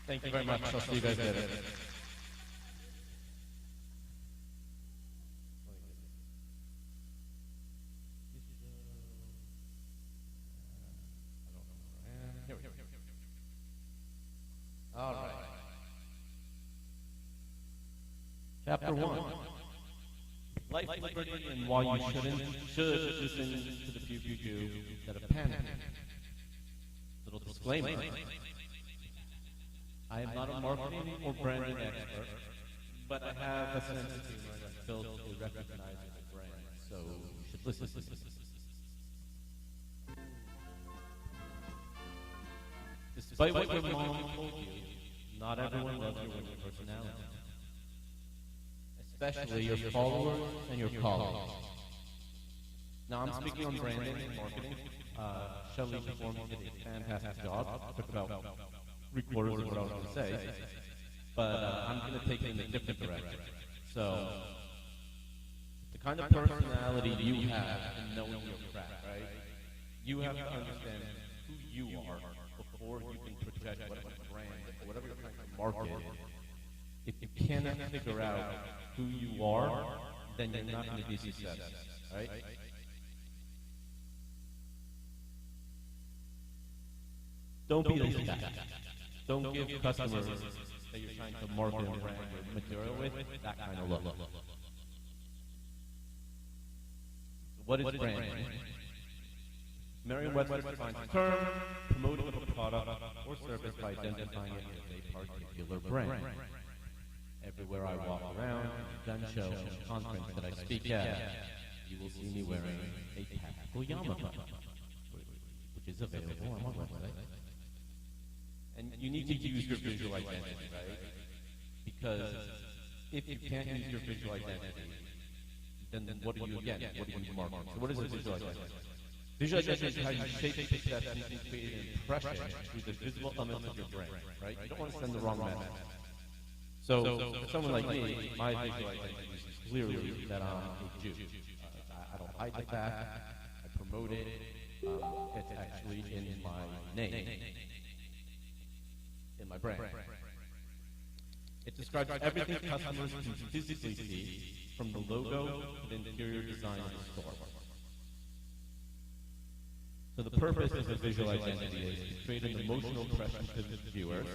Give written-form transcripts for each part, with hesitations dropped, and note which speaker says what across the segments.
Speaker 1: Thank you very much. I'll see you guys later. All right. Chapter 1. Life, liberty, and why you should listen to the few you do that have panicked. Little disclaimer. I am not a marketing or branding expert, but I have a sense of humor that's built a recognizable brand, so you should listen. Despite what your mom told you, not everyone loves your winning personality, especially your followers and your colleagues. Now, I'm speaking on branding and marketing. Shelley performed did a fantastic job. Took about 3/4 of what I was going to say, but I'm going to take it in a different direction. So, the kind of personality you have in knowing your craft, right? You have to understand who you are before you can project whatever brand or whatever market, if you cannot figure out who you are, then you're not going to be successful, right? Don't be lazy. Don't give customers that you're trying to market and brand your material with that kind of look. What is branding? Merriam-Webster defines the term promoting a product or service by identifying it as a particular brand. Everywhere I walk around, gun show, conference that I speak at, you will see me wearing a tactical yarmulke, which is available on my website. And you need to use your visual identity, right? Because if you can't use your visual identity, then what are you again? What are you marketing? So what is a visual identity? Visual identity is how you shape perception and create an impression through the visible elements of your brain, right? You don't want to send the wrong message. So for someone like me, my visual identity is clearly that I'm a Jew. I don't hide the fact. I promote it. It's actually in my name, in my brand. It describes everything customers can physically see, from the logo to the interior design of the store. So the purpose of the visual identity is to create an emotional impression to the viewers,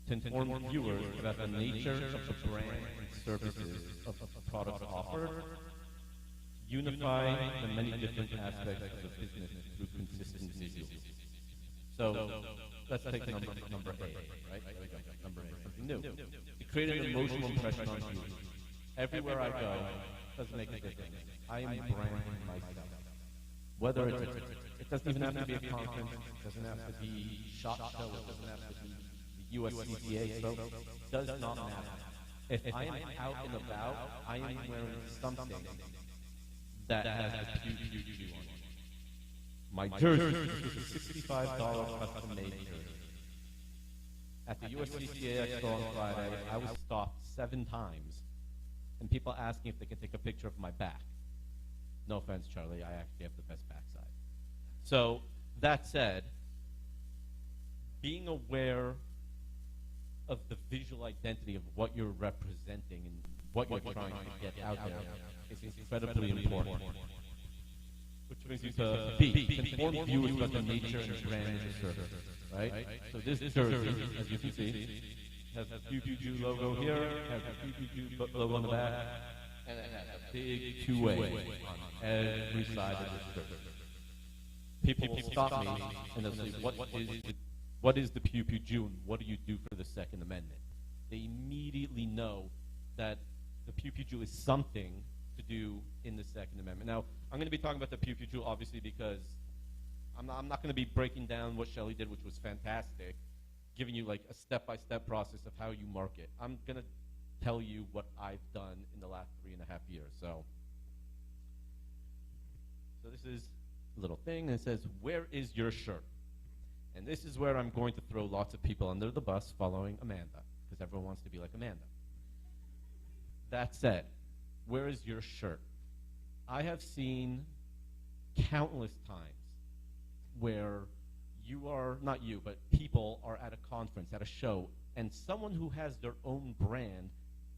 Speaker 1: to inform viewers about the nature of the brand and services of the products offered, unify the many different aspects of the business through consistent visuals. So let's take number A, right? There we go. Number A, something new. To create an emotional impression on viewers. Everywhere I go, doesn't make a difference. I am branding myself. Whether it doesn't even have to be a conference, it doesn't have to be SHOT Show, it doesn't have to be the USCCA, so does not matter. If I am out and about, I am wearing something that has the QQQ on it. My jersey is a $65 custom-made jersey. At the USCCA Expo on Friday, I was stopped 7 times, and people asking if they can take a picture of my back. No offense, Charlie, I actually have the best backside. So, that said, being aware of the visual identity of what you're representing and what you're trying to get out there is incredibly important. Which brings you to B, to inform viewers about the nature and brand of the service, right? So this jersey, as you can see, has the QQQ logo here, has the QQQ logo on the back, and it has a big 2A on every side of the shirt. People will stop me and they'll say, what is the QQQ and what do you do for the Second Amendment? They immediately know that the QQQ is something to do in the Second Amendment. Now, I'm going to be talking about the QQQ obviously because I'm not going to be breaking down what Shelley did, which was fantastic, giving you like a step-by-step process of how you market. I'm going to tell you what I've done in the last 3.5 years. So this is a little thing that says, where is your shirt? And this is where I'm going to throw lots of people under the bus following Amanda, because everyone wants to be like Amanda. That said, where is your shirt? I have seen countless times where you are, not you, but people are at a conference, at a show, and someone who has their own brand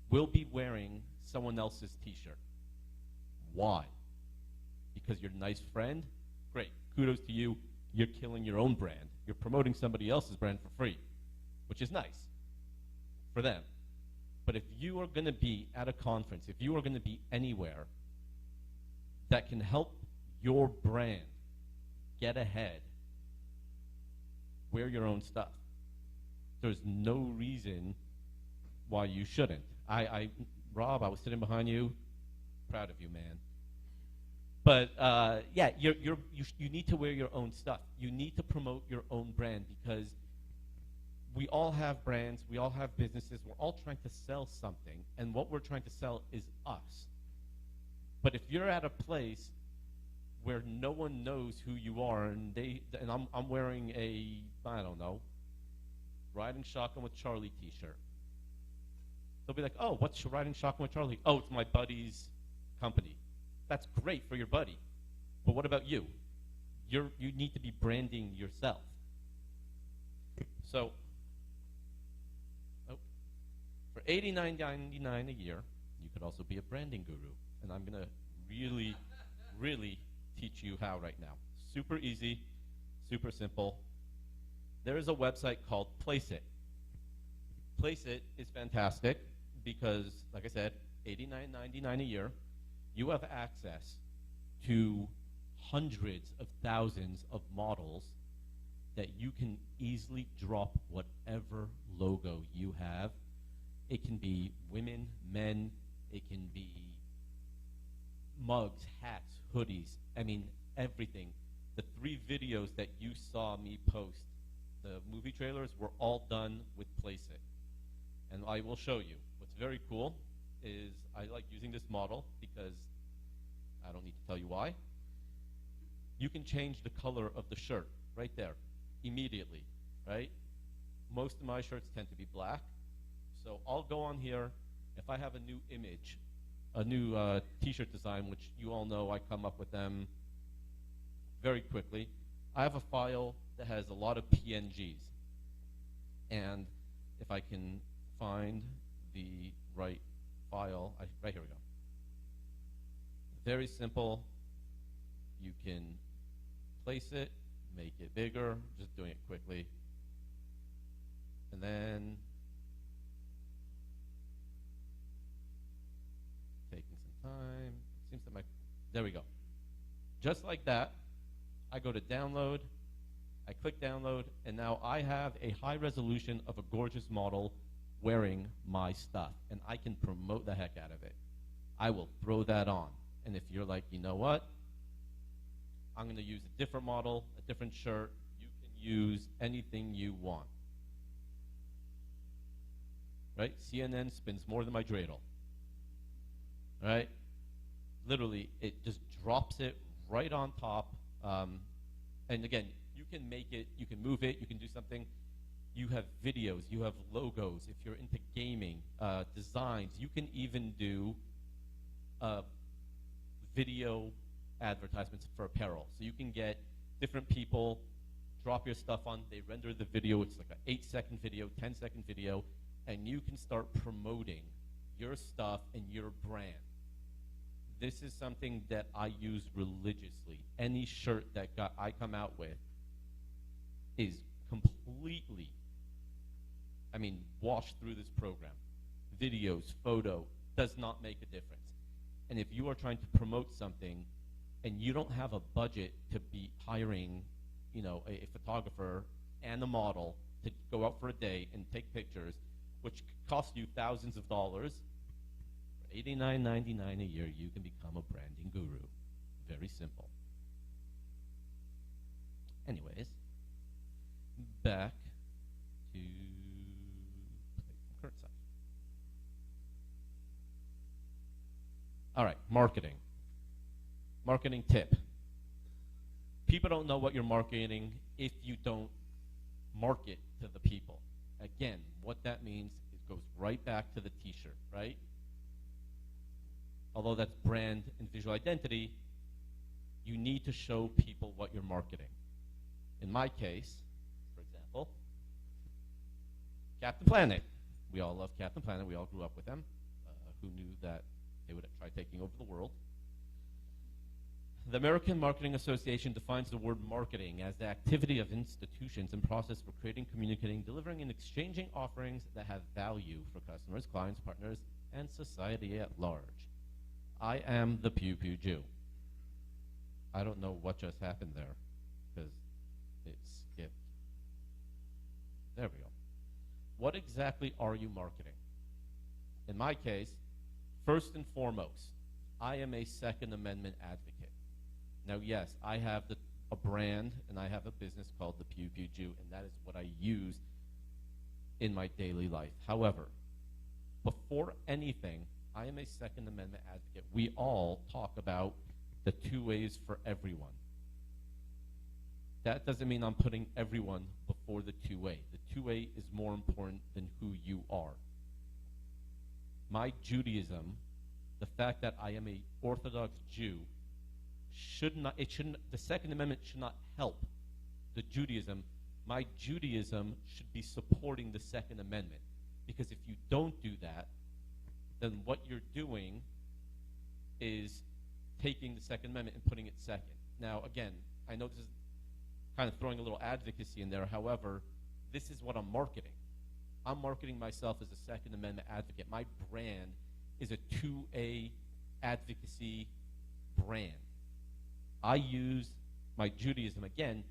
Speaker 1: will be wearing someone else's t-shirt. Why? Because you're a nice friend? Great. Kudos to you. You're killing your own brand. You're promoting somebody else's brand for free, which is nice for them. But if you are going to be at a conference, if you are going to be anywhere that can help your brand get ahead, wear your own stuff. There's no reason why you shouldn't. Rob, I was sitting behind you. Proud of you, man. But yeah, you need to wear your own stuff. You need to promote your own brand because we all have brands, we all have businesses, we're all trying to sell something, and what we're trying to sell is us. But if you're at a place where no one knows who you are, and I'm wearing a, I don't know, Riding Shotgun with Charlie t-shirt. They'll be like, oh, what's Riding Shotgun with Charlie? Oh, it's my buddy's company. That's great for your buddy. But what about you? You need to be branding yourself. So $89.99 a year, you could also be a branding guru. And I'm going to really, really teach you how right now. Super easy, super simple. There is a website called Placeit. Placeit is fantastic because, like I said, $89.99 a year. You have access to hundreds of thousands of models that you can easily drop whatever logo you have. It can be women, men, it can be mugs, hats, hoodies, I mean, everything. The 3 videos that you saw me post, the movie trailers, were all done with Placeit. And I will show you. What's very cool is I like using this model because I don't need to tell you why. You can change the color of the shirt right there immediately, right? Most of my shirts tend to be black. So I'll go on here. If I have a new image, a new t-shirt design, which you all know I come up with them very quickly, I have a file that has a lot of PNGs. And if I can find the right file, right here we go. Very simple. You can place it, make it bigger, just doing it quickly. And then taking some time. It seems that there we go. Just like that, I go to download, I click download, and now I have a high resolution of a gorgeous model wearing my stuff, and I can promote the heck out of it. I will throw that on. And if you're like, you know what? I'm going to use a different model, a different shirt. You can use anything you want. Right? CNN spins more than my dreidel. Right? Literally, it just drops it right on top. And again, you can make it, you can move it, you can do something. You have videos, you have logos. If you're into gaming, designs, you can even do video advertisements for apparel. So you can get different people, drop your stuff on, they render the video. It's like an 8-second video, 10-second video, and you can start promoting your stuff and your brand. This is something that I use religiously. Any shirt that I come out with is completely, washed through this program. Videos, photo, does not make a difference. And if you are trying to promote something and you don't have a budget to be hiring, a photographer and a model to go out for a day and take pictures, which cost you thousands of dollars, for $89.99 a year, you can become a branding guru. Very simple. Anyways, back to current side. All right, marketing. Marketing tip. People don't know what you're marketing if you don't market to the people. Again, what that means, it goes right back to the t-shirt, right? Although that's brand and visual identity, you need to show people what you're marketing. In my case, for example, Captain Planet. We all love Captain Planet. We all grew up with them. Who knew that they would try taking over the world? The American Marketing Association defines the word marketing as the activity of institutions and process for creating, communicating, delivering, and exchanging offerings that have value for customers, clients, partners, and society at large. I am the Pew Pew Jew. I don't know what just happened there because it skipped. There we go. What exactly are you marketing? In my case, first and foremost, I am a Second Amendment advocate. Now, yes, I have a brand and I have a business called the Pew Pew Jew, and that is what I use in my daily life. However, before anything, I am a Second Amendment advocate. We all talk about the 2 ways for everyone. That doesn't mean I'm putting everyone before the 2-way. The 2-way is more important than who you are. My Judaism, the fact that I am an Orthodox Jew, the Second Amendment should not help the Judaism. My Judaism should be supporting the Second Amendment. Because if you don't do that, then what you're doing is taking the Second Amendment and putting it second. Now, again, I know this is kind of throwing a little advocacy in there. However, this is what I'm marketing. I'm marketing myself as a Second Amendment advocate. My brand is a 2A advocacy brand. I use my Judaism. Again,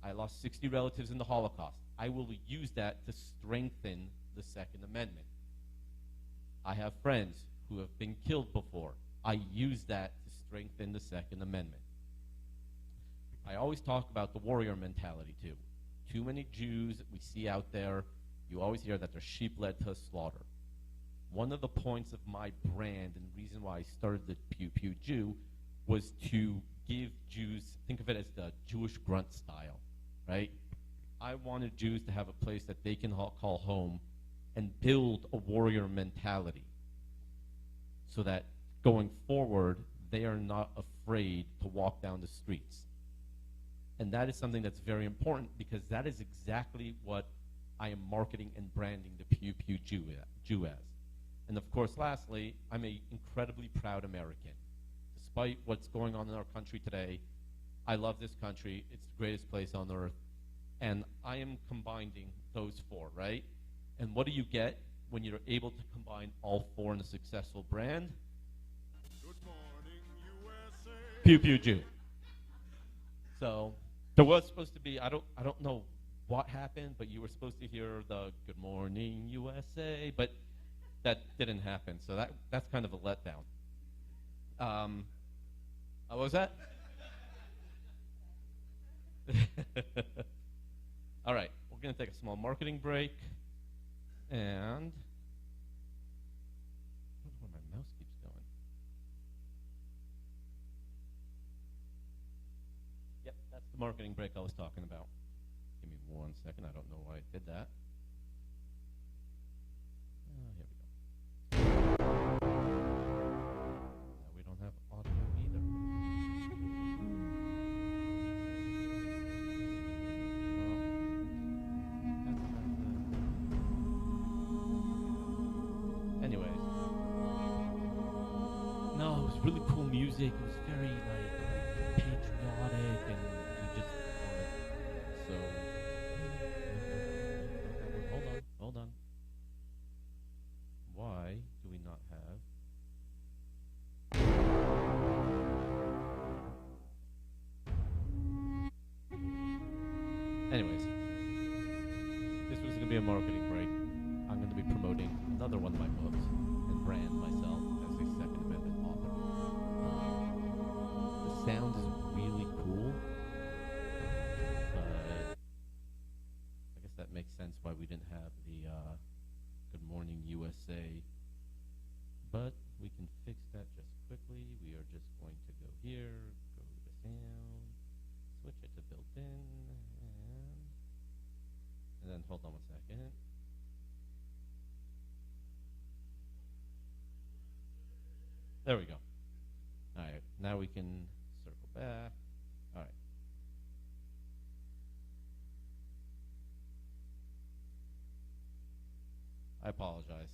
Speaker 1: I lost 60 relatives in the Holocaust. I will use that to strengthen the Second Amendment. I have friends who have been killed before. I use that to strengthen the Second Amendment. I always talk about the warrior mentality, too. Too many Jews that we see out there, you always hear that they're sheep led to slaughter. One of the points of my brand and reason why I started the Pew Pew Jew was to give Jews, think of it as the Jewish grunt style, right? I wanted Jews to have a place that they can call home and build a warrior mentality so that going forward, they are not afraid to walk down the streets. And that is something that's very important because that is exactly what I am marketing and branding the Pew Pew Jew as. And of course, lastly, I'm an incredibly proud American. Despite what's going on in our country today, I love this country. It's the greatest place on earth. And I am combining those four, right? And what do you get when you're able to combine all four in a successful brand? Good morning, USA. Pew Pew Jew. So there was supposed to be, I don't know what happened, but you were supposed to hear the Good Morning USA, but that didn't happen. So that's kind of a letdown. What was that? All right, we're going to take a small marketing break. And I don't know where my mouse keeps going. Yep, that's the marketing break I was talking about. Give me 1 second. I don't know why I did that. Here we go. Now we don't have audio either. Anyways. No, it was really cool music. It was very, like, patriotic, and you just wanted, so... Hold on. Why do we not have... Anyways, this was going to be a marketing break. I'm going to be promoting another one of my books and brand myself as a Second Amendment author. The sound is really cool, but I guess that makes sense why we didn't have the Good Morning USA. But we can fix that just quickly. We are just going to go here, go to the sound, switch it to built-in, and then hold on 1 second. There we go. All right, now we can circle back. All right. I apologize.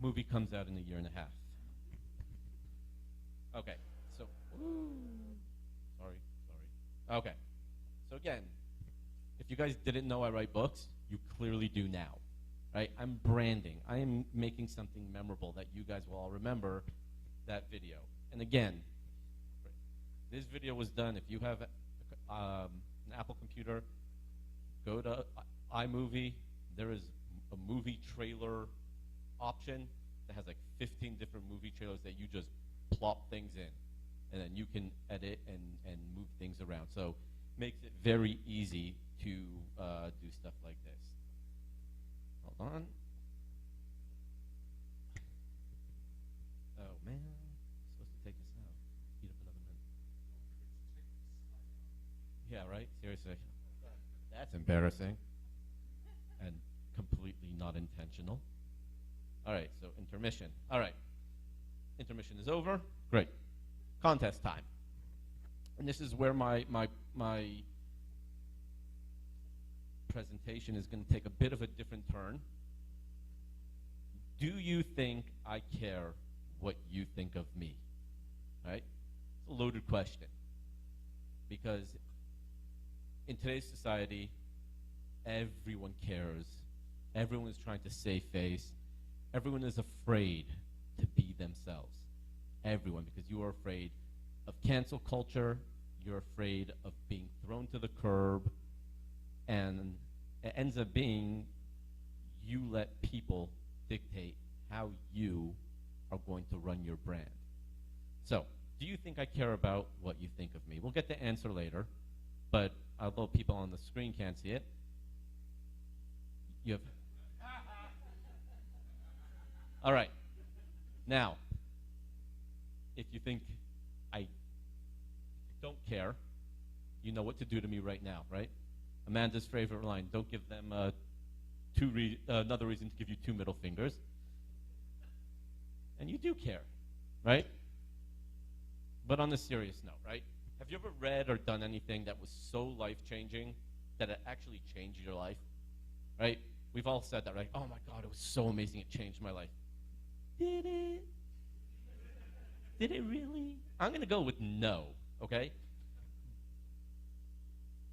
Speaker 1: Movie comes out in a year and a half. Okay, so, sorry. Okay, so again, if you guys didn't know I write books, you clearly do now, right? I'm branding. I am making something memorable that you guys will all remember that video. And again, this video was done. If you have an Apple computer, go to iMovie. There is a movie trailer option that has like 15 different movie trailers that you just plop things in. And then you can edit and move things around. So makes it very easy to do stuff like this. Hold on. Oh man, I'm supposed to take this out. Speed up another minute. Yeah, right? Seriously. That's embarrassing. And completely not intentional. All right, so intermission. All right. Intermission is over. Great. Contest time. And this is where my presentation is going to take a bit of a different turn. Do you think I care what you think of me? Right? It's a loaded question. Because in today's society, everyone cares. Everyone is trying to save face. Everyone is afraid to be themselves. Everyone, because you are afraid of cancel culture, you're afraid of being thrown to the curb, and it ends up being you let people dictate how you are going to run your brand. So, do you think I care about what you think of me? We'll get the answer later, but although people on the screen can't see it, you have... All right. Now, if you think I don't care, you know what to do to me right now, right? Amanda's favorite line, don't give them another reason to give you 2 middle fingers. And you do care, right? But on a serious note, right? Have you ever read or done anything that was so life-changing that it actually changed your life, right? We've all said that, right? Oh my God, it was so amazing, it changed my life. Did it? Did it really? I'm going to go with no, okay?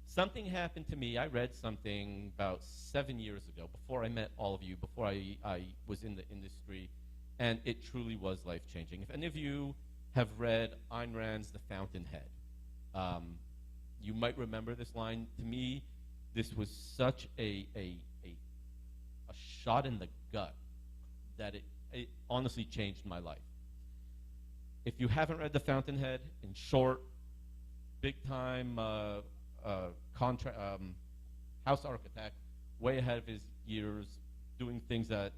Speaker 1: Something happened to me. I read something about 7 years ago, before I met all of you, before I was in the industry, and it truly was life-changing. If any of you have read Ayn Rand's The Fountainhead, you might remember this line. To me, this was such a shot in the gut that it honestly changed my life. If you haven't read The Fountainhead, in short, big-time house architect, way ahead of his years, doing things that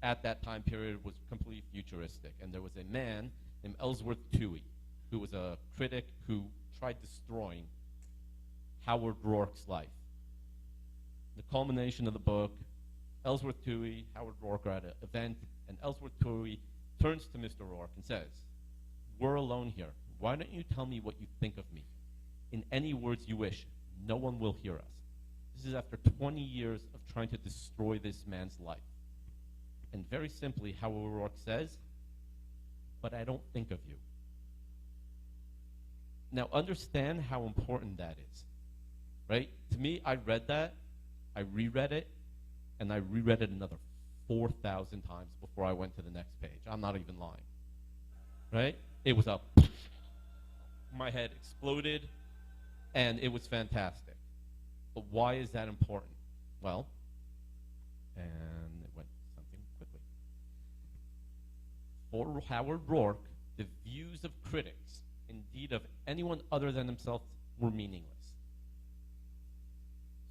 Speaker 1: at that time period was completely futuristic. And there was a man named Ellsworth Toohey, who was a critic who tried destroying Howard Rourke's life. The culmination of the book, Ellsworth Toohey, Howard Rourke are at an event, and Ellsworth Toohey turns to Mr. Rourke and says, "We're alone here. Why don't you tell me what you think of me? In any words you wish. No one will hear us." This is after 20 years of trying to destroy this man's life. And very simply, Howard Rourke says, "But I don't think of you." Now understand how important that is, right? To me, I read that, I reread it, and I reread it another 4,000 times before I went to the next page. I'm not even lying, right? It was a, my head exploded, and it was fantastic. But why is that important? Well, and it went something quickly. For Howard Rourke, the views of critics, indeed of anyone other than himself, were meaningless.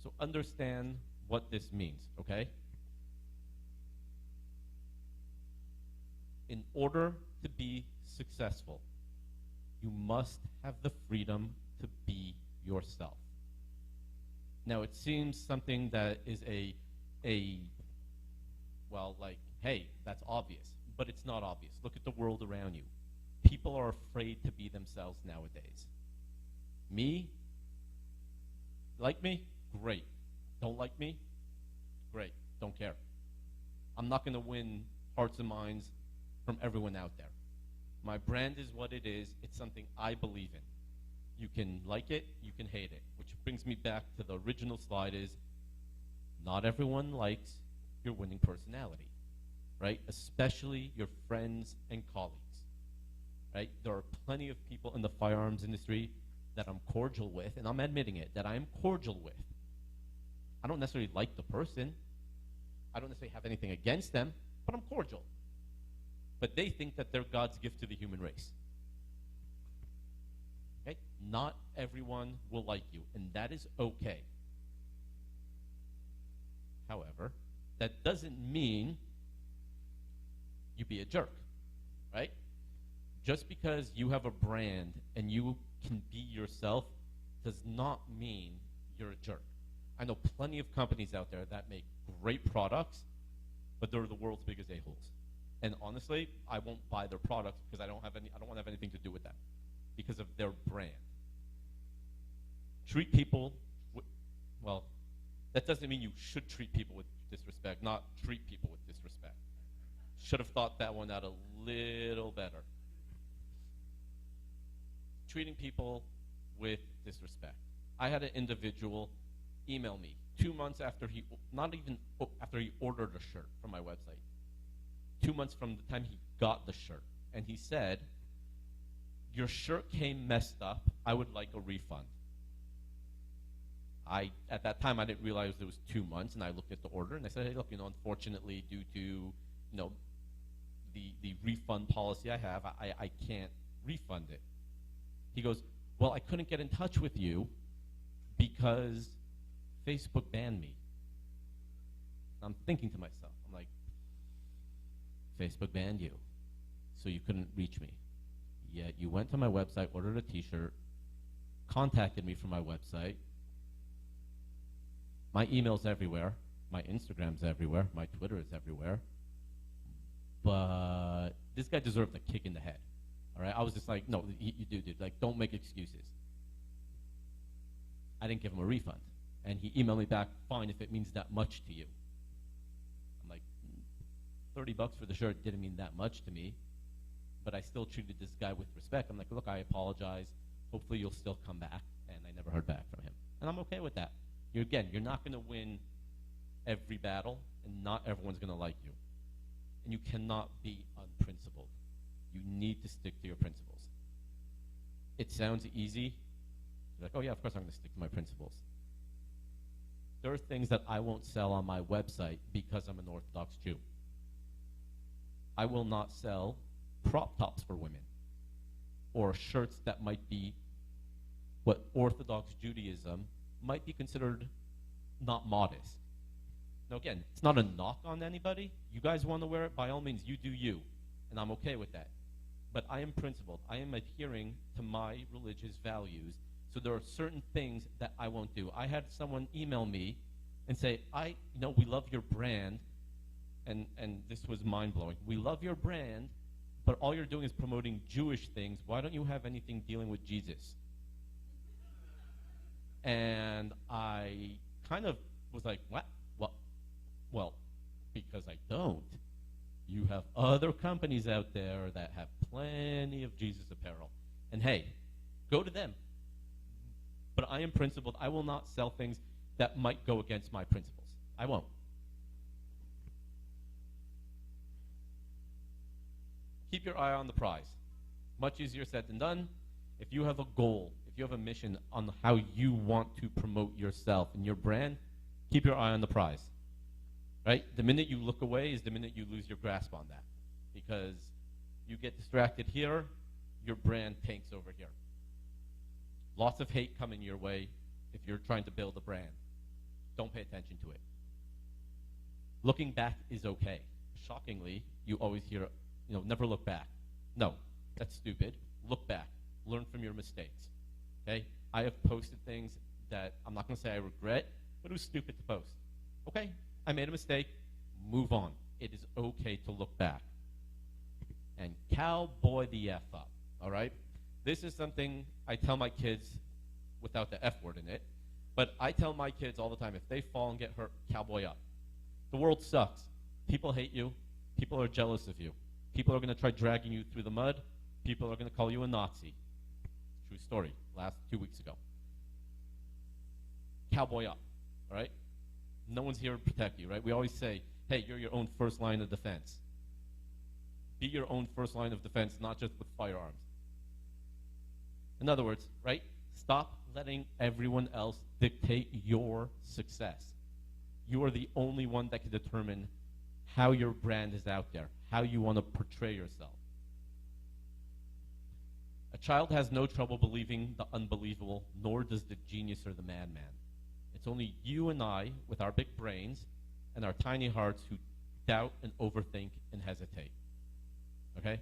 Speaker 1: So understand what this means, okay? In order to be successful, you must have the freedom to be yourself. Now, it seems something that is well, like, hey, that's obvious, but it's not obvious. Look at the world around you. People are afraid to be themselves nowadays. Me? Like me? Great. Don't like me? Great. Don't care. I'm not going to win hearts and minds from everyone out there. My brand is what it is. It's something I believe in. You can like it, you can hate it, which brings me back to the original slide is not everyone likes, your winning personality, right? Especially your friends and colleagues, right? There are plenty of people in the firearms industry that I'm cordial with, and I'm admitting it, that I am cordial with. I don't necessarily like the person. I don't necessarily have anything against them, but I'm cordial. But they think that they're God's gift to the human race. Okay? Not everyone will like you, and that is okay. However, that doesn't mean you be a jerk, right? Just because you have a brand and you can be yourself does not mean you're a jerk. I know plenty of companies out there that make great products, but they're the world's biggest a-holes. And honestly, I won't buy their products because I don't want to have anything to do with them because of their brand. Treat people well, that doesn't mean you should treat people with disrespect, not treat people with disrespect. Should have thought that one out a little better. Treating people with disrespect. I had an individual email me 2 months after after he ordered a shirt from my website. 2 months from the time he got the shirt. And he said, "Your shirt came messed up. I would like a refund." At that time, I didn't realize it was 2 months, and I looked at the order, and I said, "Hey, look, unfortunately, due to, the refund policy I have, I can't refund it." He goes, "Well, I couldn't get in touch with you because Facebook banned me." I'm thinking to myself, I'm like, Facebook banned you, so you couldn't reach me. Yet you went to my website, ordered a t-shirt, contacted me from my website. My email's everywhere. My Instagram's everywhere. My Twitter is everywhere. But this guy deserved a kick in the head. All right? I was just like, no, you do, dude. Like, don't make excuses. I didn't give him a refund. And he emailed me back, "Fine, if it means that much to you." I'm like, $30 for the shirt didn't mean that much to me. But I still treated this guy with respect. I'm like, "Look, I apologize. Hopefully you'll still come back." And I never heard back from him. And I'm okay with that. You're not going to win every battle, and not everyone's going to like you. And you cannot be unprincipled. You need to stick to your principles. It sounds easy. You're like, "Oh yeah, of course I'm going to stick to my principles." There are things that I won't sell on my website because I'm an Orthodox Jew. I will not sell crop tops for women or shirts that might be what Orthodox Judaism might be considered not modest. Now again, it's not a knock on anybody. You guys want to wear it, by all means, you do you. And I'm okay with that. But I am principled. I am adhering to my religious values. So there are certain things that I won't do. I had someone email me and say, we love your brand. And this was mind-blowing. "We love your brand, but all you're doing is promoting Jewish things. Why don't you have anything dealing with Jesus?" And I kind of was like, "What? Well, because I don't. You have other companies out there that have plenty of Jesus apparel. And hey, go to them. But I am principled. I will not sell things that might go against my principles. I won't." Keep your eye on the prize. Much easier said than done. If you have a goal, if you have a mission on how you want to promote yourself and your brand, keep your eye on the prize. Right? The minute you look away is the minute you lose your grasp on that. Because you get distracted here, your brand tanks over here. Lots of hate coming your way if you're trying to build a brand. Don't pay attention to it. Looking back is okay. Shockingly, you always hear, never look back. No, that's stupid. Look back. Learn from your mistakes. Okay? I have posted things that I'm not going to say I regret, but it was stupid to post. Okay? I made a mistake. Move on. It is okay to look back. And cowboy the F up. All right? This is something I tell my kids without the F word in it, but I tell my kids all the time, if they fall and get hurt, cowboy up. The world sucks. People hate you. People are jealous of you. People are going to try dragging you through the mud. People are going to call you a Nazi. True story. Last 2 weeks ago. Cowboy up. All right? No one's here to protect you, right? We always say, hey, you're your own first line of defense. Be your own first line of defense, not just with firearms. In other words, right? Stop letting everyone else dictate your success. You are the only one that can determine how your brand is out there, how you want to portray yourself. A child has no trouble believing the unbelievable, nor does the genius or the madman. It's only you and I, with our big brains and our tiny hearts, who doubt and overthink and hesitate. Okay?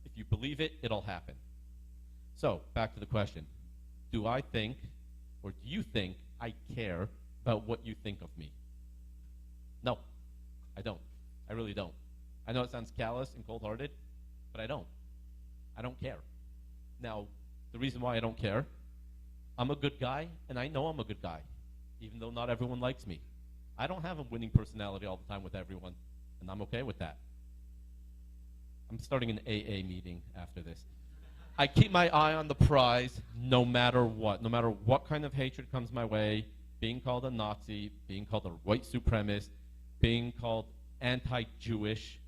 Speaker 1: If you believe it, it'll happen. So, back to the question. Do I think, or do you think, I care about what you think of me? No, I don't. I really don't. I know it sounds callous and cold-hearted, but I don't. I don't care. Now, the reason why I don't care, I'm a good guy, and I know I'm a good guy, even though not everyone likes me. I don't have a winning personality all the time with everyone, and I'm okay with that. I'm starting an AA meeting after this. I keep my eye on the prize no matter what kind of hatred comes my way, being called a Nazi, being called a white supremacist, being called anti-Jewish,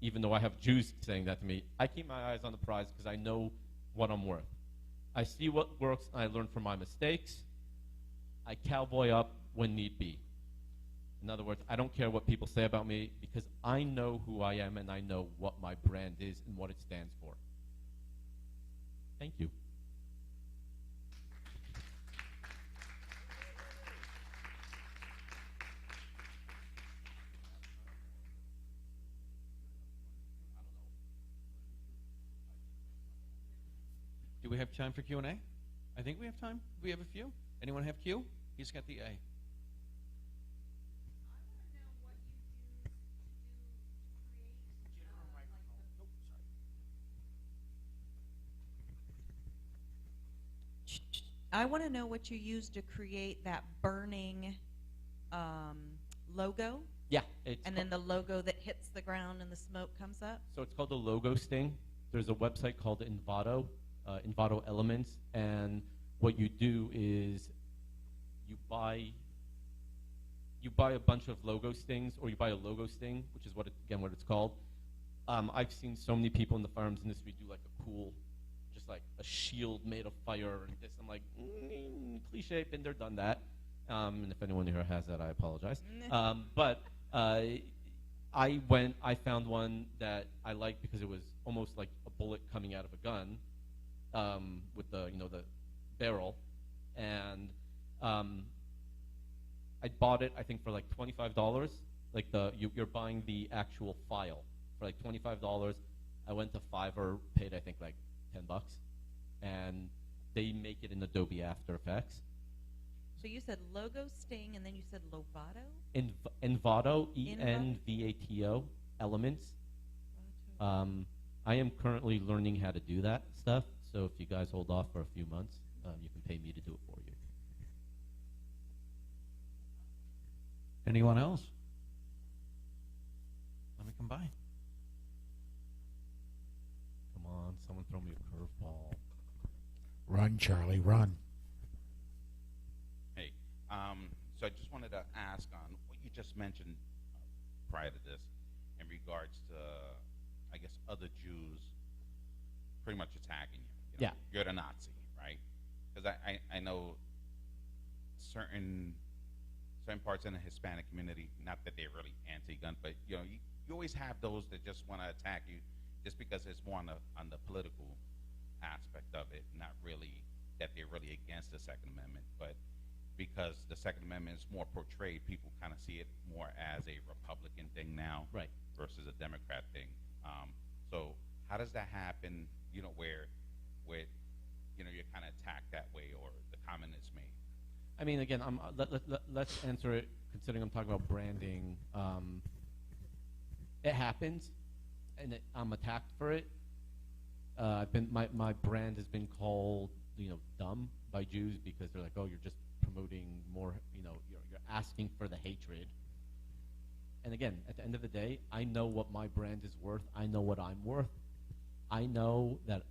Speaker 1: even though I have Jews saying that to me. I keep my eyes on the prize because I know what I'm worth. I see what works, and I learn from my mistakes. I cowboy up when need be. In other words, I don't care what people say about me because I know who I am and I know what my brand is and what it stands for. Thank you.
Speaker 2: Do we have time for Q&A? I think we have time. We have a few. Anyone have Q? He's got the A.
Speaker 3: I want to know what you use to create that burning logo.
Speaker 1: Yeah.
Speaker 3: And then the logo that hits the ground and the smoke comes up?
Speaker 1: So it's called the logo sting. There's a website called Envato, Envato Elements, and what you do is you buy a bunch of logo stings, or you buy a logo sting, which is what it's called. I've seen so many people in the firearms industry do like a cool, just like a shield made of fire and this. I'm like, cliche, been there, done that. And if anyone here has that, I apologize. But I found one that I liked because it was almost like a bullet coming out of a gun, with the barrel, and I bought it I think for like $25. Like you're buying the actual file for like $25. I went to Fiverr, paid I think like $10, and they make it in Adobe After Effects.
Speaker 3: So you said logo sting, and then you said Lovato?
Speaker 1: Envato, E-N-V-A-T-O, Elements. I am currently learning how to do that stuff, so if you guys hold off for a few months, you can pay me to do it for you.
Speaker 2: Anyone else? Let me come by.
Speaker 1: Come on, someone throw me a curveball.
Speaker 4: Run, Charlie, run.
Speaker 5: Hey, so I just wanted to ask on what you just mentioned prior to this in regards to, I guess, other Jews pretty much attacking you. You know,
Speaker 1: Yeah.
Speaker 5: You're the Nazi, right? Because I know certain parts in the Hispanic community, not that they're really anti-gun, but you always have those that just want to attack you just because it's more on the political aspect of it, not really that they're really against the Second Amendment, but because the Second Amendment is more portrayed, people kind of see it more as a Republican thing now,
Speaker 1: Right,
Speaker 5: versus a Democrat thing. So how does that happen? Where you're kind of attacked that way, or the comment is made.
Speaker 1: I mean, again, let's answer it considering I'm talking about branding. It happens, and I'm attacked for it. My brand has been called, dumb by Jews because they're like, oh, you're just promoting more, you're asking for the hatred. And again, at the end of the day, I know what my brand is worth. I know what I'm worth. I know that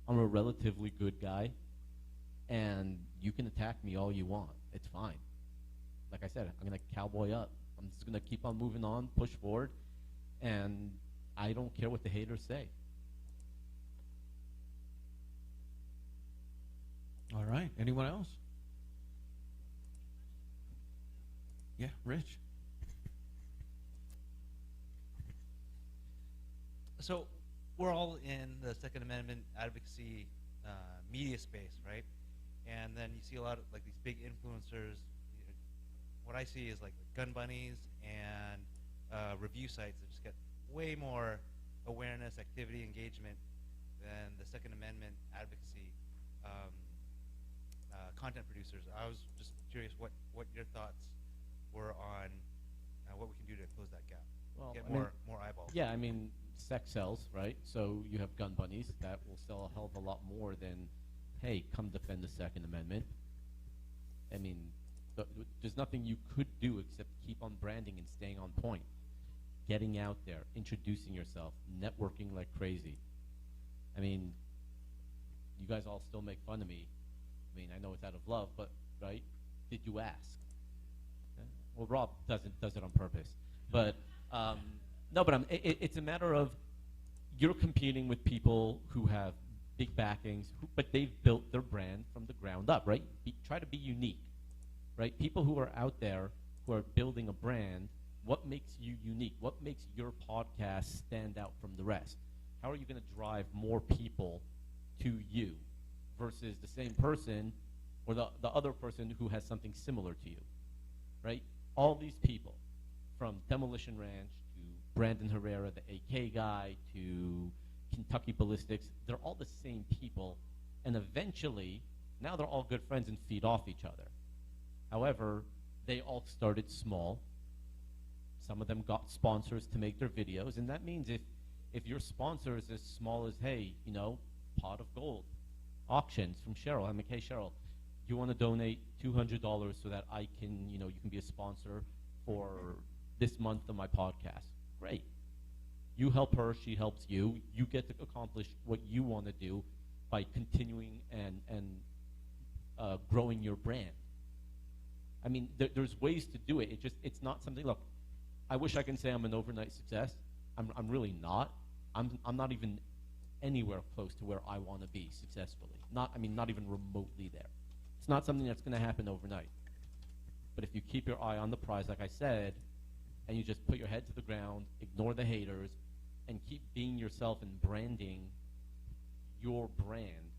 Speaker 1: I'm a relatively good guy, and you can attack me all you want. It's fine. like I said, I'm going to cowboy up. I'm just going to keep on moving on, push forward, and I don't care what the haters say.
Speaker 2: All right. Anyone else? Yeah, Rich.
Speaker 6: So we're all in the Second Amendment advocacy media space, right? And then you see a lot of like these big influencers. What I see is like gun bunnies and review sites that just get way more awareness, activity, engagement than the Second Amendment advocacy content producers. I was just curious what your thoughts were on what we can do to close that gap, get more eyeballs.
Speaker 1: Yeah, I mean, sex sells, right? So you have gun bunnies that will sell a hell of a lot more than, hey, come defend the Second Amendment. I mean, there's nothing you could do except keep on branding and staying on point, getting out there, introducing yourself, networking like crazy. I mean, you guys all still make fun of me. I mean, I know it's out of love, but, right? Did you ask? Well, Rob does it on purpose. But, no, but it's a matter of you're competing with people who have big backings, but they've built their brand from the ground up, right? Try to be unique, right? People who are out there who are building a brand, what makes you unique? What makes your podcast stand out from the rest? How are you going to drive more people to you versus the same person or the other person who has something similar to you, right? All these people, from Demolition Ranch to Brandon Herrera, the AK guy, to Kentucky Ballistics, they're all the same people, and eventually, now they're all good friends and feed off each other. However, they all started small. Some of them got sponsors to make their videos, and that means if your sponsor is as small as, hey, you know, Pot of Gold, auctions from Cheryl. I'm like, hey, Cheryl, you want to donate $200 so that I can, you know, you can be a sponsor for this month of my podcast. Great. You help her, she helps you. You get to accomplish what you want to do by continuing and growing your brand. I mean, there's ways to do it. It's not something. Look, I wish I can say I'm an overnight success. I'm really not. I'm not even anywhere close to where I want to be successfully. Not even remotely there. It's not something that's going to happen overnight. But if you keep your eye on the prize, like I said, and you just put your head to the ground, ignore the haters, and keep being yourself and branding your brand,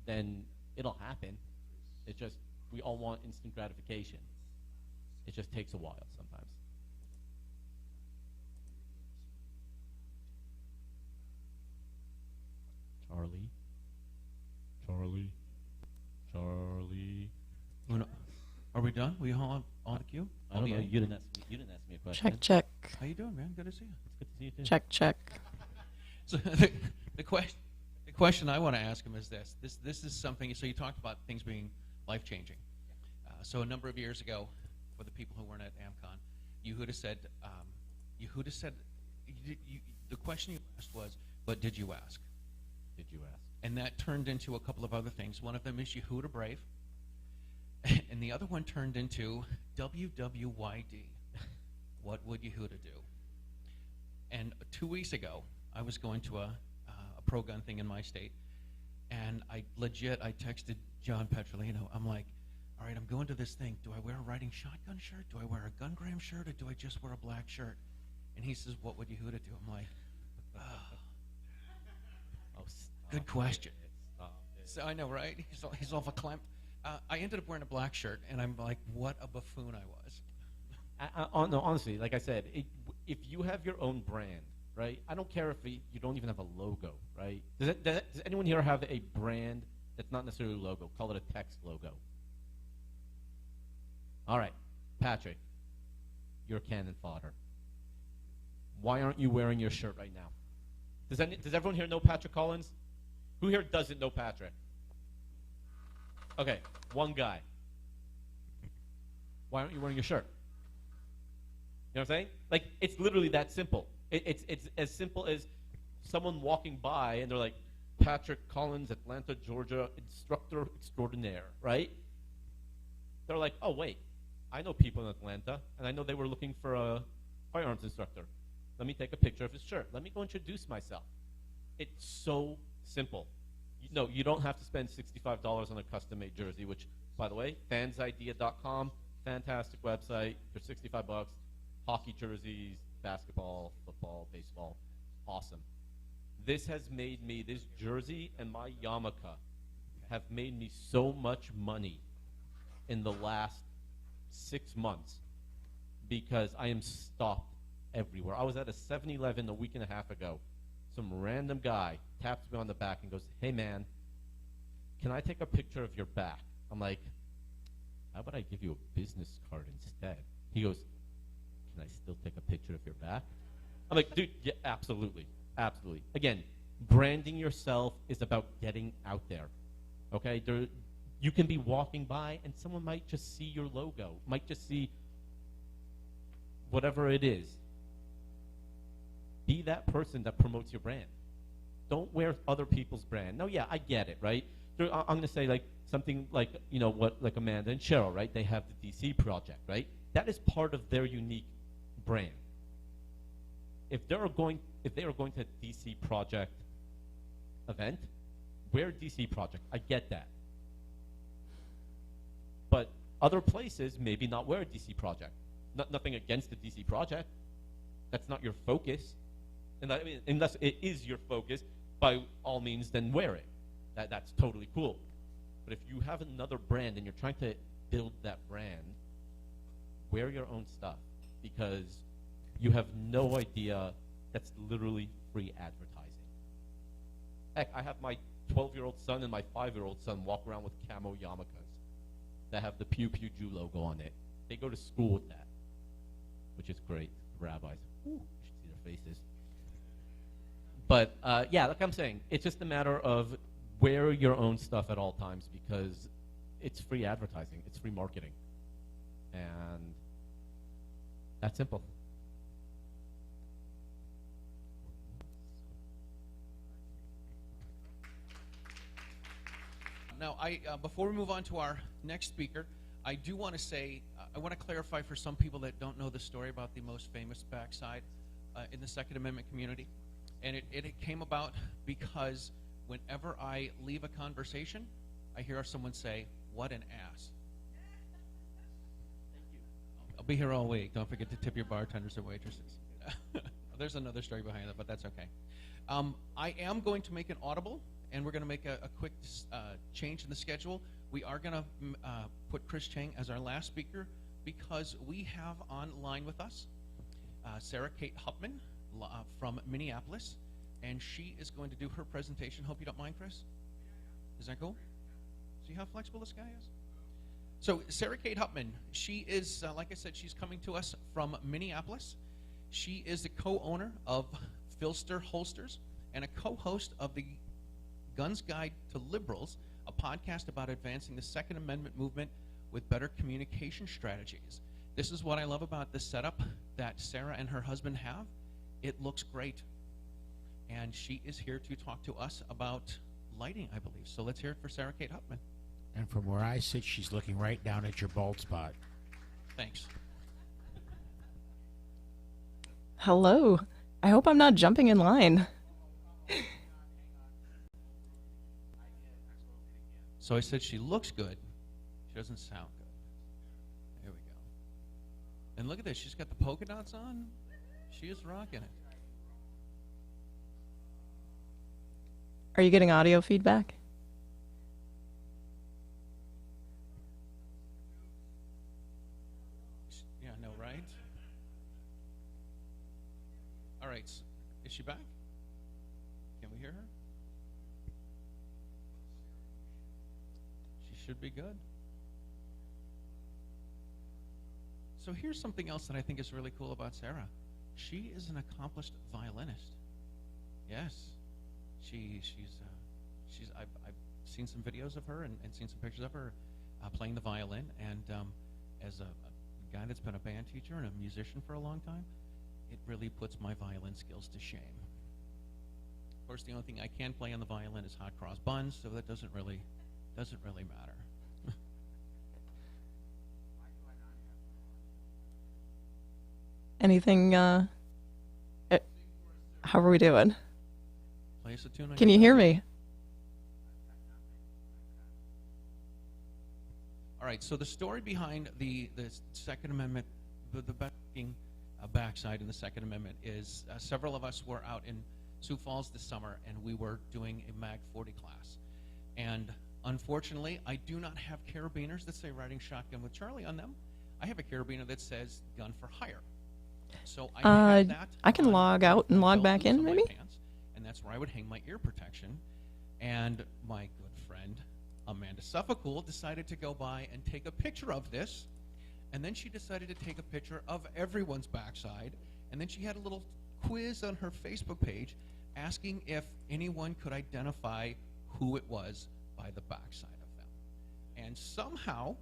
Speaker 1: then it'll happen. It's just, we all want instant gratification. It just takes a while sometimes. Charlie.
Speaker 2: Oh, no. Are we done? We all on the queue?
Speaker 1: I don't know. You didn't ask me a question.
Speaker 7: Check.
Speaker 2: How you doing, man? Good to see you.
Speaker 1: It's good to see you too.
Speaker 7: Check.
Speaker 2: So the question I want to ask him is this. This is something. So you talked about things being life changing. So a number of years ago, for the people who weren't at AmCon, Yehuda said. The question you asked was, "But did you ask?"
Speaker 1: Did you ask?
Speaker 2: And that turned into a couple of other things. One of them is Yehuda Brave, and the other one turned into WWYD. What would Yehuda do? And 2 weeks ago, I was going to a pro-gun thing in my state, and I texted John Petrolino. I'm like, all right, I'm going to this thing. Do I wear a riding shotgun shirt? Do I wear a gungram shirt? Or do I just wear a black shirt? And he says, what would Yehuda do? I'm like, good question. So I know, right? He's off a climb. I ended up wearing a black shirt, and I'm like, what a buffoon I was.
Speaker 1: No, honestly, like I said, if you have your own brand, right? I don't care if you don't even have a logo, right? Does anyone here have a brand that's not necessarily a logo? Call it a text logo. All right, Patrick, you're cannon fodder. Why aren't you wearing your shirt right now? Does everyone here know Patrick Collins? Who here doesn't know Patrick? Okay, one guy. Why aren't you wearing your shirt? You know what I'm saying? Like, it's literally that simple. It's as simple as someone walking by and they're like, Patrick Collins, Atlanta, Georgia, instructor extraordinaire, right? They're like, oh, wait, I know people in Atlanta, and I know they were looking for a firearms instructor. Let me take a picture of his shirt. Let me go introduce myself. It's so simple. No, you don't have to spend $65 on a custom-made jersey, which, by the way, fansidea.com, fantastic website for $65. Hockey jerseys, basketball, football, baseball, awesome. This has made me, this jersey and my yarmulke have made me so much money in the last 6 months because I am stocked everywhere. I was at a 7-Eleven a week and a half ago. Some random guy taps me on the back and goes, hey man, can I take a picture of your back? I'm like, how about I give you a business card instead? He goes, can I still take a picture of your back? I'm like, dude, yeah, absolutely, absolutely. Again, branding yourself is about getting out there, okay? You can be walking by and someone might just see your logo, might just see whatever it is. Be that person that promotes your brand. Don't wear other people's brand. No, yeah, I get it, right? I'm going to say like something like, you know, what like Amanda and Cheryl, right? They have the DC project, right? That is part of their unique brand. If they are going to a DC project event, wear DC project. I get that. But other places maybe not wear a DC project. Nothing against the DC project. That's not your focus. And I mean, unless it is your focus, by all means, then wear it. That's totally cool. But if you have another brand and you're trying to build that brand, wear your own stuff because you have no idea that's literally free advertising. Heck, I have my 12-year-old son and my 5-year-old son walk around with camo yarmulkes that have the Pew Pew Jew logo on it. They go to school with that, which is great. Rabbis, ooh, you should see their faces. But yeah, like I'm saying, it's just a matter of wear your own stuff at all times because it's free advertising, it's free marketing, and that's simple.
Speaker 2: Now, before we move on to our next speaker, I do want to say, I want to clarify for some people that don't know the story about the most famous backside in the Second Amendment community. And it came about because whenever I leave a conversation, I hear someone say, what an ass. Thank you. I'll be here all week. Don't forget to tip your bartenders and waitresses. There's another story behind that, but that's okay. I am going to make an audible, and we're going to make a quick change in the schedule. We are going to put Chris Chang as our last speaker because we have online with us Sarah Kate Hupman from Minneapolis, and she is going to do her presentation. Hope you don't mind, Chris. Is that cool? See how flexible this guy is? So Sarah Kate Hupman, she is, like I said, she's coming to us from Minneapolis. She is the co-owner of Filster Holsters and a co-host of the Guns Guide to Liberals, a podcast about advancing the Second Amendment movement with better communication strategies. This is what I love about this setup that Sarah and her husband have. It looks great. And she is here to talk to us about lighting, I believe. So let's hear it for Sarah Kate Hupman.
Speaker 4: And from where I sit, she's looking right down at your bald spot.
Speaker 2: Thanks.
Speaker 7: Hello. I hope I'm not jumping in line.
Speaker 2: So I said she looks good. She doesn't sound good. There we go. And look at this. She's got the polka dots on. She is rocking it.
Speaker 7: Are you getting audio feedback?
Speaker 2: Yeah, I know, right? All right. Is she back? Can we hear her? She should be good. So here's something else that I think is really cool about Sarah. She is an accomplished violinist. Yes. I've seen some videos of her and seen some pictures of her playing the violin. And as a guy that's been a band teacher and a musician for a long time, it really puts my violin skills to shame. Of course, the only thing I can play on the violin is hot cross buns, so that doesn't really matter.
Speaker 7: Anything, how are we doing?
Speaker 2: Play us a tune on
Speaker 7: Can
Speaker 2: your
Speaker 7: you hear
Speaker 2: phone.
Speaker 7: me?
Speaker 2: All right, so the story behind the Second Amendment, the backside in the Second Amendment is several of us were out in Sioux Falls this summer, and we were doing a Mag 40 class. And unfortunately, I do not have carabiners that say riding shotgun with Charlie on them. I have a carabiner that says gun for hire. So I have that.
Speaker 7: I can
Speaker 2: on
Speaker 7: log
Speaker 2: my
Speaker 7: out and log
Speaker 2: belt
Speaker 7: back
Speaker 2: loops
Speaker 7: in,
Speaker 2: on my
Speaker 7: maybe?
Speaker 2: pants, and that's where I would hang my ear protection. And my good friend Amanda Suffolcool decided to go by and take a picture of this, and then she decided to take a picture of everyone's backside, and then she had a little quiz on her Facebook page asking if anyone could identify who it was by the backside of them. And somehow,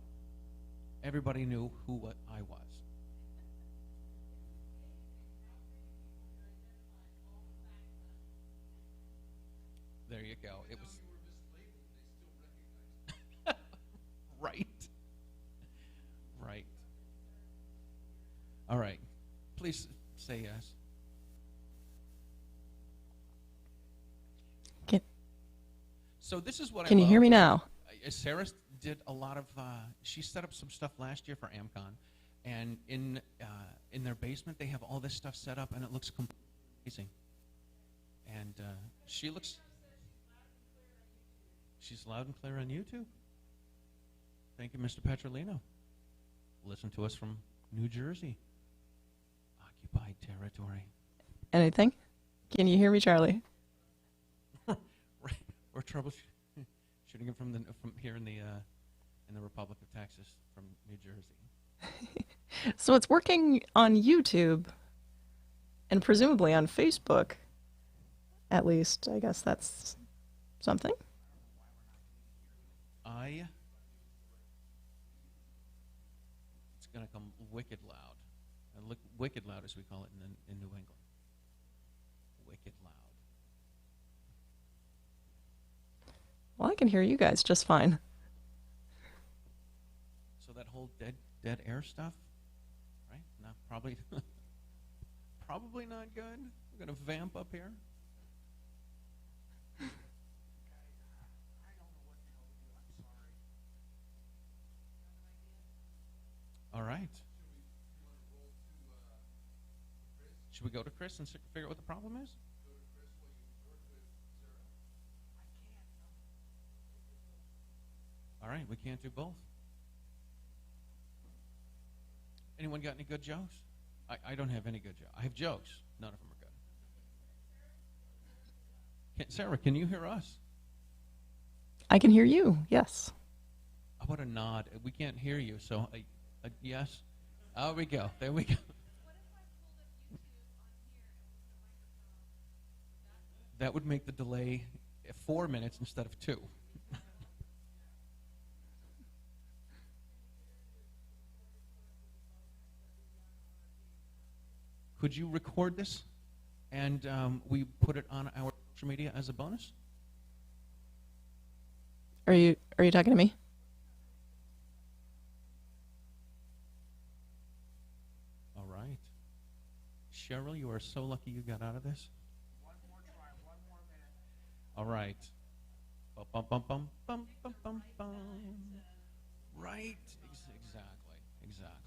Speaker 2: everybody knew who I was. There you go. It was right. Right. All right. Please say yes. So this is what
Speaker 7: Can
Speaker 2: I
Speaker 7: you
Speaker 2: love.
Speaker 7: hear me now?
Speaker 2: Sarah did a lot of. She set up some stuff last year for AmCon, and in their basement they have all this stuff set up, and it looks amazing. And she looks. She's loud and clear on YouTube. Thank you, Mr. Petrolino. Listen to us from New Jersey. Occupied territory.
Speaker 7: Anything? Can you hear me, Charlie?
Speaker 2: We're troubleshooting it from here in the Republic of Texas, from New Jersey.
Speaker 7: So it's working on YouTube and presumably on Facebook. At least, I guess that's something.
Speaker 2: It's going to come wicked loud. Wicked loud, as we call it in New England. Wicked loud.
Speaker 7: Well, I can hear you guys just fine.
Speaker 2: So that whole dead air stuff, right? No, probably probably not good. We're going to vamp up here. All right. Should we go to Chris and figure out what the problem is? All right, we can't do both. Anyone got any good jokes? I don't have any good jokes. I have jokes. None of them are good. Sarah, can you hear us?
Speaker 7: I can hear you, yes.
Speaker 2: How about a nod? We can't hear you, so yes. There we go. There we go. That would make the delay 4 minutes instead of 2. Could you record this and we put it on our social media as a bonus?
Speaker 7: Are you talking to me?
Speaker 2: All right. Cheryl, you are so lucky you got out of this.
Speaker 4: One more try, 1 more minute.
Speaker 2: All right. Bum, bum, bum, bum, bum, bum, bum. Right. Exactly.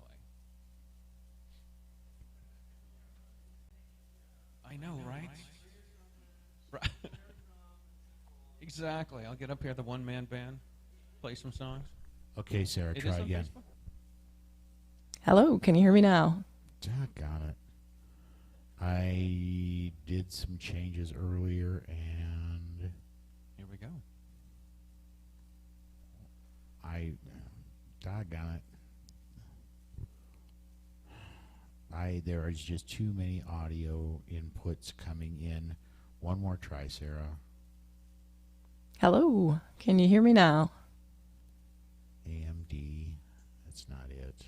Speaker 2: I know, right? Right. Exactly. I'll get up here, the one-man band, play some songs.
Speaker 4: Okay, Sarah,
Speaker 2: It
Speaker 4: try
Speaker 2: is on
Speaker 4: again.
Speaker 2: Facebook?
Speaker 7: Hello, can you hear me now?
Speaker 4: Doggone it. I did some changes earlier, and
Speaker 2: Here we go.
Speaker 4: doggone it. There is just too many audio inputs coming in. One more try, Sarah.
Speaker 7: Hello, can you hear me now?
Speaker 4: AMD. That's not it.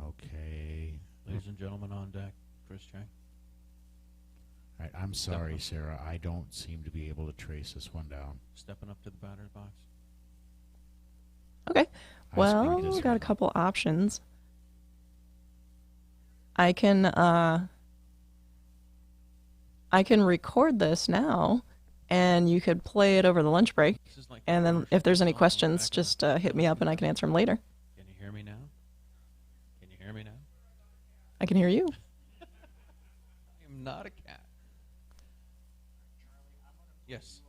Speaker 4: Okay.
Speaker 2: Ladies and gentlemen, on deck, Chris Chang.
Speaker 4: All right, I'm sorry, Sarah. I don't seem to be able to trace this one down.
Speaker 2: Stepping up to the batter's box.
Speaker 7: Okay. Well,
Speaker 4: this
Speaker 7: we got a
Speaker 4: one.
Speaker 7: couple options. I can record this now, and you could play it over the lunch break.
Speaker 2: This is like
Speaker 7: And then if there's any questions, just hit me up and I can answer them later.
Speaker 2: Can you hear me now? Can you hear me now?
Speaker 7: I can hear you.
Speaker 2: I am not a cat. Yes.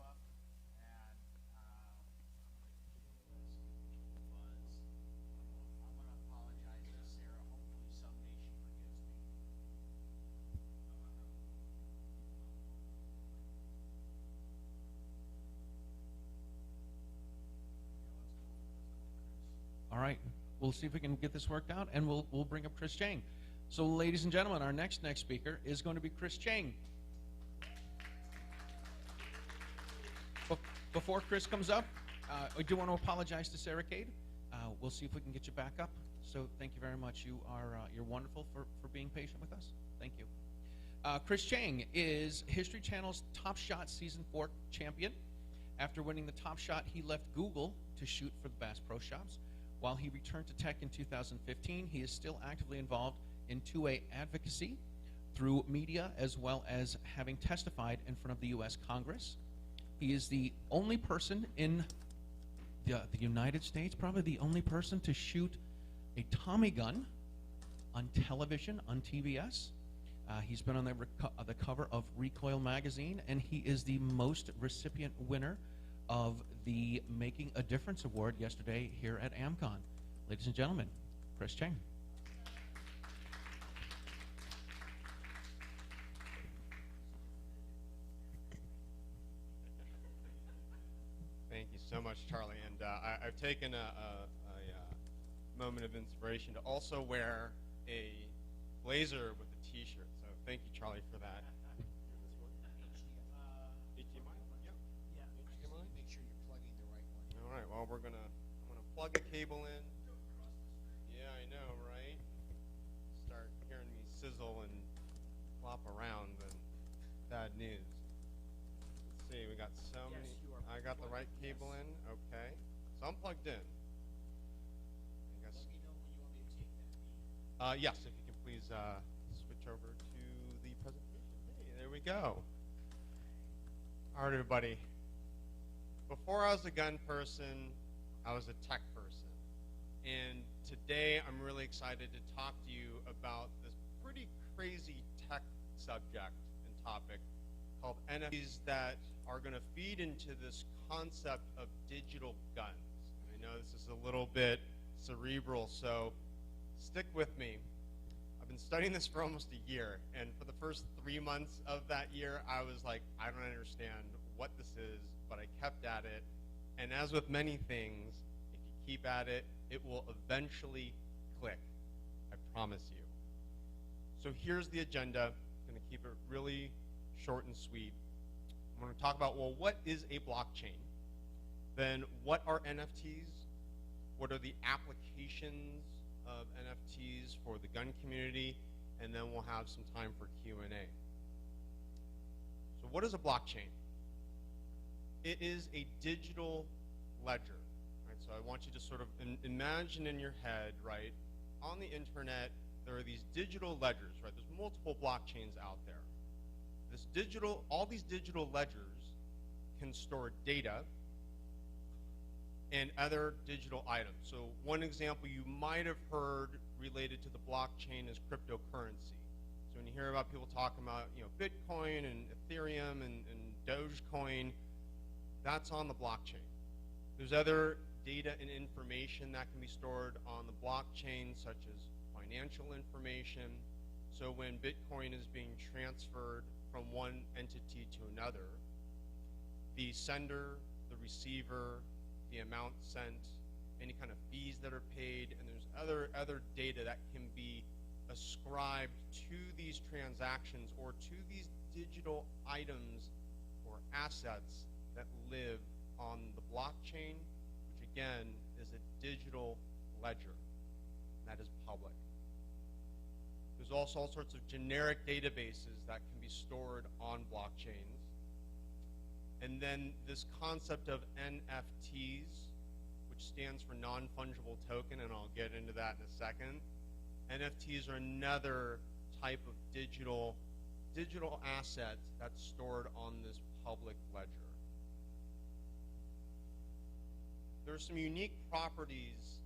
Speaker 2: All right, we'll see if we can get this worked out, and we'll bring up Chris Chang. So, ladies and gentlemen, our next speaker is going to be Chris Chang. Before Chris comes up, I do want to apologize to Sarah Cade. We'll see if we can get you back up. So, thank you very much. You're wonderful for being patient with us. Thank you. Chris Chang is History Channel's Top Shot Season 4 champion. After winning the Top Shot, he left Google to shoot for the Bass Pro Shops. While he returned to tech in 2015, he is still actively involved in 2A advocacy through media, as well as having testified in front of the U.S. Congress. He is the only person in the United States, probably the only person to shoot a Tommy gun on television, on TBS. He's been on the cover of Recoil magazine, and he is the most recipient winner of the Making a Difference Award yesterday here at AmCon. Ladies and gentlemen, Chris Chang.
Speaker 8: Thank you so much, Charlie. And I've taken a moment of inspiration to also wear a blazer with a T-shirt. So thank you, Charlie, for that. All right. Well, I'm gonna plug a cable in. Yeah, I know, right? Start hearing me sizzle and flop around, then bad news. Let's see, we got so many. I got the right cable in. Okay, so I'm plugged in. I guess. Let me know when you want me to take that. Yes, if you can please switch over to the presentation. Hey, there we go. All right, everybody. Before I was a gun person, I was a tech person. And today I'm really excited to talk to you about this pretty crazy tech subject and topic called NFTs that are going to feed into this concept of digital guns. And I know this is a little bit cerebral, so stick with me. I've been studying this for almost a year, and for the first 3 months of that year, I was like, I don't understand what this is, but I kept at it. And as with many things, if you keep at it, it will eventually click. I promise you. So here's the agenda. I'm going to keep it really short and sweet. I'm going to talk about, well, what is a blockchain? Then what are NFTs? What are the applications of NFTs for the gun community? And then we'll have some time for Q&A. So what is a blockchain? It is a digital ledger, right? So I want you to sort of imagine in your head, right? On the internet, there are these digital ledgers, right? There's multiple blockchains out there. All these digital ledgers can store data and other digital items. So one example you might have heard related to the blockchain is cryptocurrency. So when you hear about people talking about, Bitcoin and Ethereum and Dogecoin, that's on the blockchain. There's other data and information that can be stored on the blockchain, such as financial information. So when Bitcoin is being transferred from one entity to another, the sender, the receiver, the amount sent, any kind of fees that are paid, and there's other data that can be ascribed to these transactions or to these digital items or assets that live on the blockchain, which again is a digital ledger that is public. There's also all sorts of generic databases that can be stored on blockchains. And then this concept of NFTs, which stands for non-fungible token, and I'll get into that in a second. NFTs are another type of digital asset that's stored on this public ledger. There are some unique properties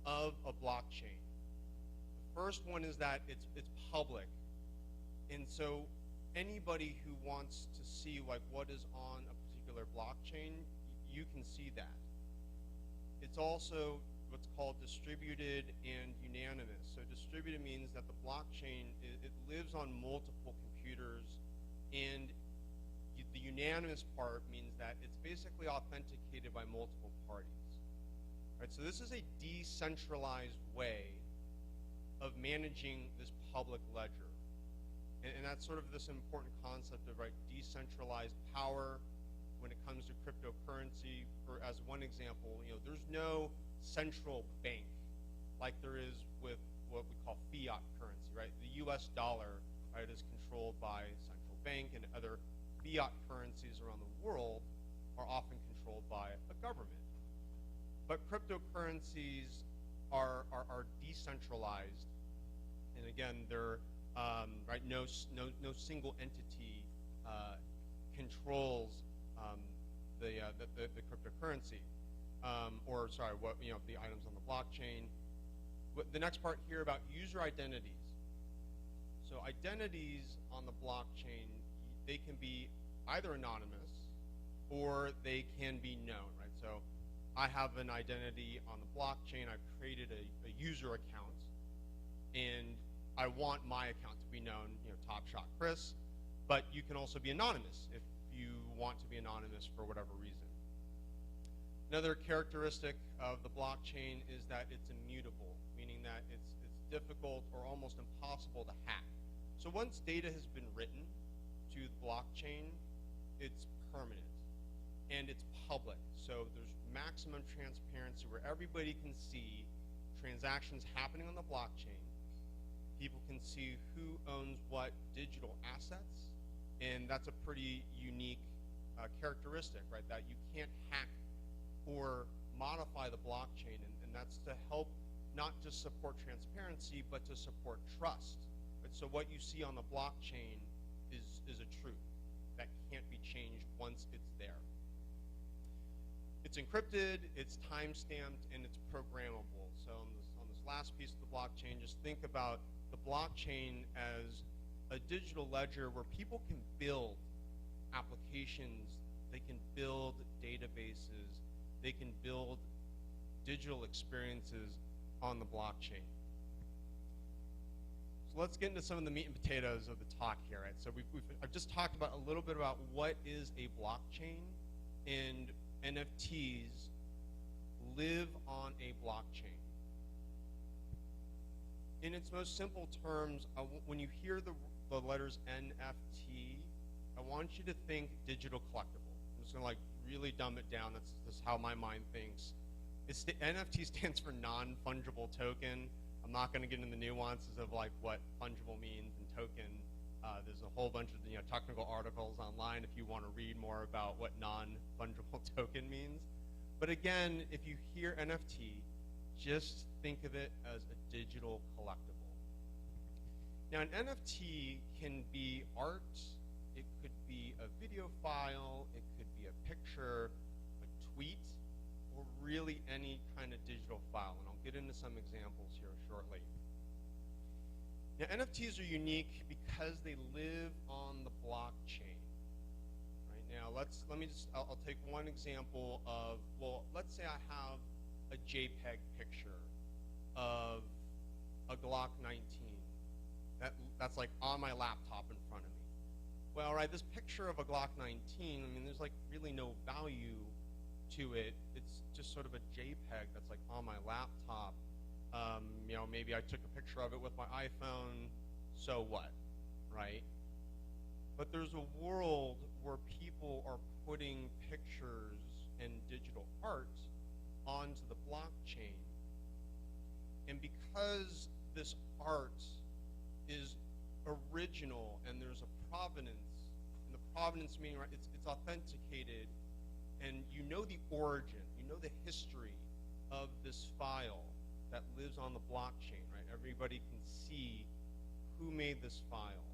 Speaker 8: of a blockchain. The first one is that it's public, and so anybody who wants to see like what is on a particular blockchain, you can see that. It's also what's called distributed and unanimous. So distributed means that the blockchain, it lives on multiple computers, and the unanimous part means that it's basically authenticated by multiple parties. Right, so this is a decentralized way of managing this public ledger. And that's sort of this important concept of decentralized power when it comes to cryptocurrency. For as one example, there's no central bank like there is with what we call fiat currency, right? The U.S. dollar, right, is controlled by a central bank, and other fiat currencies around the world are often controlled by a government. But cryptocurrencies are decentralized, and again, they're no single entity controls the cryptocurrency, or sorry, the items on the blockchain. The next part here about user identities. So identities on the blockchain, they can be either anonymous or they can be known, right? So I have an identity on the blockchain. I've created a user account, and I want my account to be known, Top Shot Chris, but you can also be anonymous if you want to be anonymous for whatever reason. Another characteristic of the blockchain is that it's immutable, meaning that it's difficult or almost impossible to hack. So once data has been written to the blockchain, it's permanent and it's public. So there's maximum transparency where everybody can see transactions happening on the blockchain. People can see who owns what digital assets, and that's a pretty unique characteristic, right? That you can't hack or modify the blockchain, and that's to help not just support transparency, but to support trust. Right? So what you see on the blockchain is a truth that can't be changed once it's there. It's encrypted, it's time-stamped, and it's programmable. So on this last piece of the blockchain, just think about the blockchain as a digital ledger where people can build applications, they can build databases, they can build digital experiences on the blockchain. So let's get into some of the meat and potatoes of the talk here, right? So I've just talked about a little bit about what is a blockchain, and NFTs live on a blockchain. In its most simple terms, when you hear the letters NFT, I want you to think digital collectible. I'm just gonna really dumb it down. That's how my mind thinks. NFT stands for non-fungible token. I'm not gonna get into the nuances of what fungible means and token. There's a whole bunch of technical articles online if you want to read more about what non-fungible token means. But again, if you hear NFT, just think of it as a digital collectible. Now, an NFT can be art, it could be a video file, it could be a picture, a tweet, or really any kind of digital file. And I'll get into some examples here shortly. Now, NFTs are unique because they live on the blockchain. Right now, I'll take one example of, well, let's say I have a JPEG picture of a Glock 19 that's on my laptop in front of me. Well, right, this picture of a Glock 19, there's really no value to it. It's just sort of a JPEG that's on my laptop. Maybe I took a picture of it with my iPhone, so what, right? But there's a world where people are putting pictures and digital art onto the blockchain. And because this art is original and there's a provenance, and the provenance meaning, right, it's authenticated, and you know the origin, you know the history of this file that lives on the blockchain, right? Everybody can see who made this file.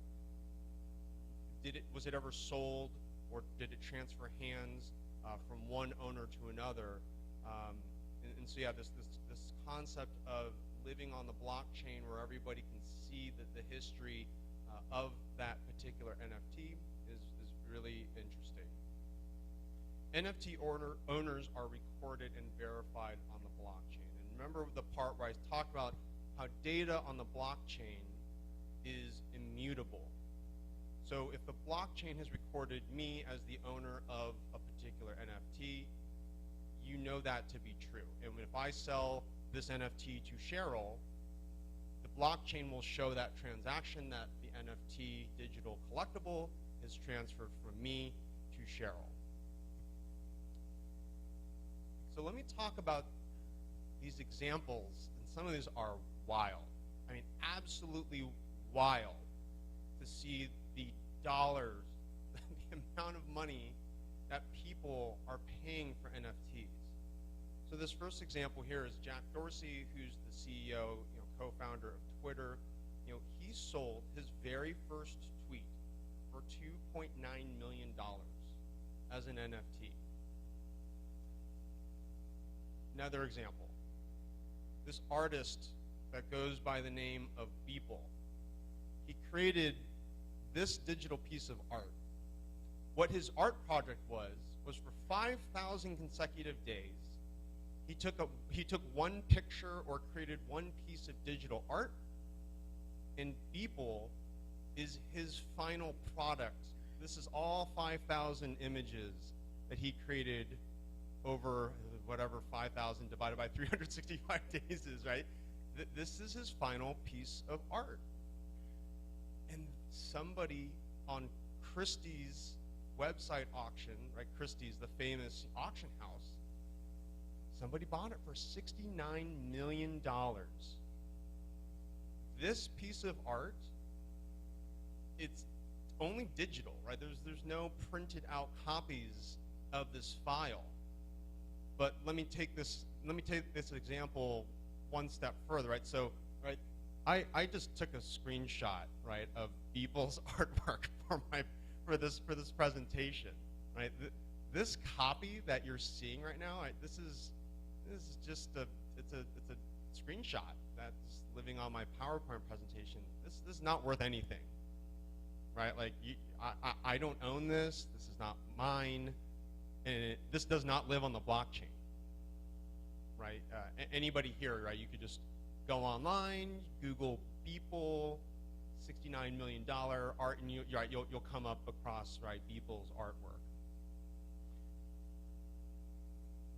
Speaker 8: Was it ever sold, or did it transfer hands from one owner to another? And so yeah, this concept of living on the blockchain where everybody can see the history of that particular NFT is really interesting. NFT owners are recorded and verified on the blockchain. And remember the part where I talked about how data on the blockchain is immutable. So if the blockchain has recorded me as the owner of a particular NFT, you know that to be true. And if I sell this NFT to Cheryl, the blockchain will show that transaction that the NFT digital collectible is transferred from me to Cheryl. So let me talk about these examples, and some of these are wild. I mean, absolutely wild to see the dollars, the amount of money that people are paying for NFTs. So this first example here is Jack Dorsey, who's the CEO, co-founder of Twitter. He sold his very first tweet for $2.9 million as an NFT. Another example, this artist that goes by the name of Beeple, he created this digital piece of art. What his art project was for 5,000 consecutive days, he took one picture or created one piece of digital art, and Beeple is his final product. This is all 5,000 images that he created over whatever 5,000 divided by 365 days is, right? This is his final piece of art. And somebody on Christie's website auction, right? Christie's, the famous auction house, somebody bought it for $69 million. This piece of art, it's only digital, right? There's no printed out copies of this file. But let me take this example one step further, right? So, right, I just took a screenshot, right, of Beeple's artwork for this presentation, right? This copy that you're seeing right now, this is just a screenshot that's living on my PowerPoint presentation. This is not worth anything, right? Like I don't own this. This is not mine, and this does not live on the blockchain, right? Anybody here, right? You could just go online, Google Beeple, $69 million art, and you'll come up across, right, Beeple's artwork.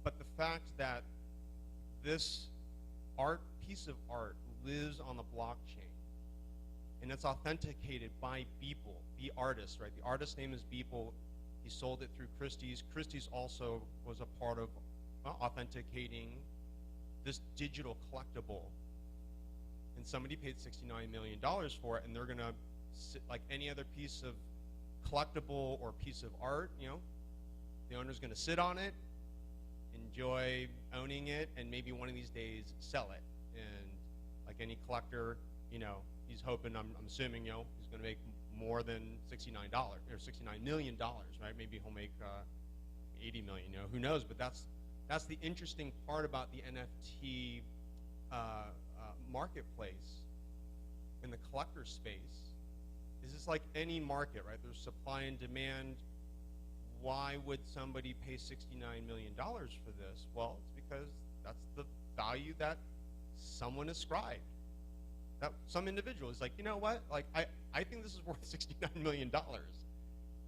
Speaker 8: But the fact that this piece of art lives on the blockchain, and it's authenticated by Beeple, the artist, right? The artist's name is Beeple. He sold it through Christie's. Christie's also was a part of authenticating this digital collectible. And somebody paid $69 million for it, and they're gonna, like any other piece of collectible or piece of art, the owner's gonna sit on it, enjoy owning it, and maybe one of these days sell it. And like any collector, he's hoping, I'm assuming, he's gonna make more than $69 or $69 million, right? Maybe he'll make 80 million, who knows? But that's the interesting part about the NFT marketplace in the collector space. Is it's like any market, right? There's supply and demand. Why would somebody pay $69 million for this? Well, it's because that's the value that someone ascribed. That some individual is like, you know what? Like, I think this is worth $69 million.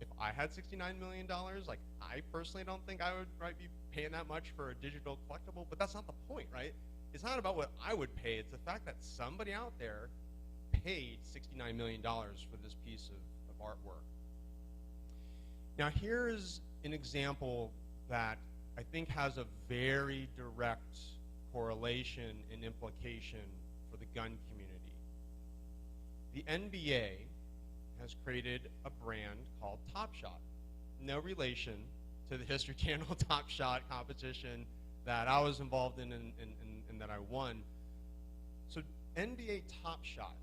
Speaker 8: If I had $69 million, like, I personally don't think I would be paying that much for a digital collectible, but that's not the point, right? It's not about what I would pay. It's the fact that somebody out there paid $69 million for this piece of artwork. Now, here's an example that I think has a very direct correlation and implication for the gun community. The NBA has created a brand called Top Shot. No relation to the History Channel Top Shot competition. that I was involved in and that I won. So NBA Top Shot,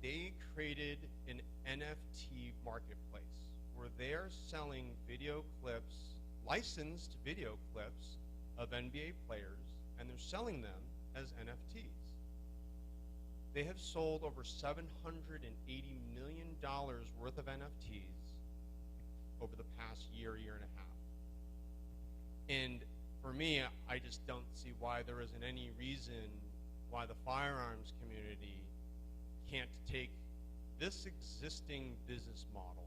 Speaker 8: they created an NFT marketplace where they're selling video clips, licensed video clips of NBA players, and they're selling them as NFTs. They have sold over $780 million worth of NFTs over the past year and a half. And for me, I just don't see why there isn't any reason why the firearms community can't take this existing business model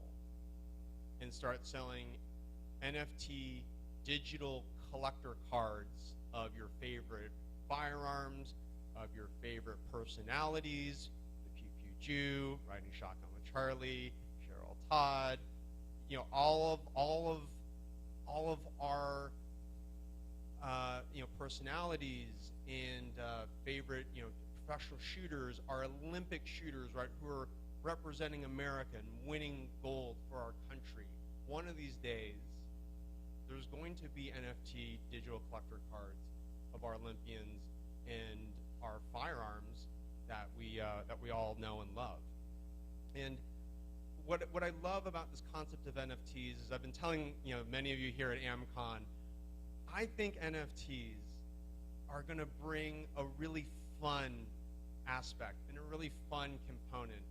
Speaker 8: and start selling NFT digital collector cards of your favorite firearms, of your favorite personalities, the Pew Pew Jew, Riding Shotgun with Charlie, Cheryl Todd, you know, all of our personalities and favorite, professional shooters, our Olympic shooters, right, who are representing America and winning gold for our country. One of these days, there's going to be NFT digital collector cards of our Olympians and our firearms that we all know and love. And what I love about this concept of NFTs is I've been telling many of you here at AmCon, I think NFTs are going to bring a really fun aspect and a really fun component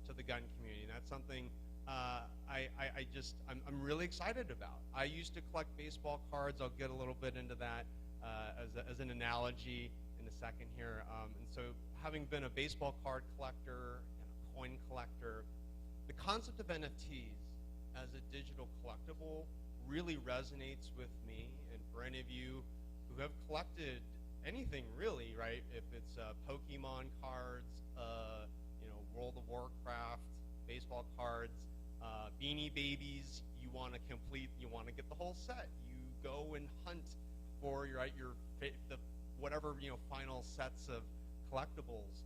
Speaker 8: to the gun community. And that's something I'm really excited about. I used to collect baseball cards. I'll get a little bit into that as an analogy in a second here. And so having been a baseball card collector and a coin collector, the concept of NFTs as a digital collectible really resonates with me. And for any of you who have collected anything really, right? If it's Pokemon cards, World of Warcraft, baseball cards, Beanie Babies, you want to get the whole set. You go and hunt for the whatever final sets of collectibles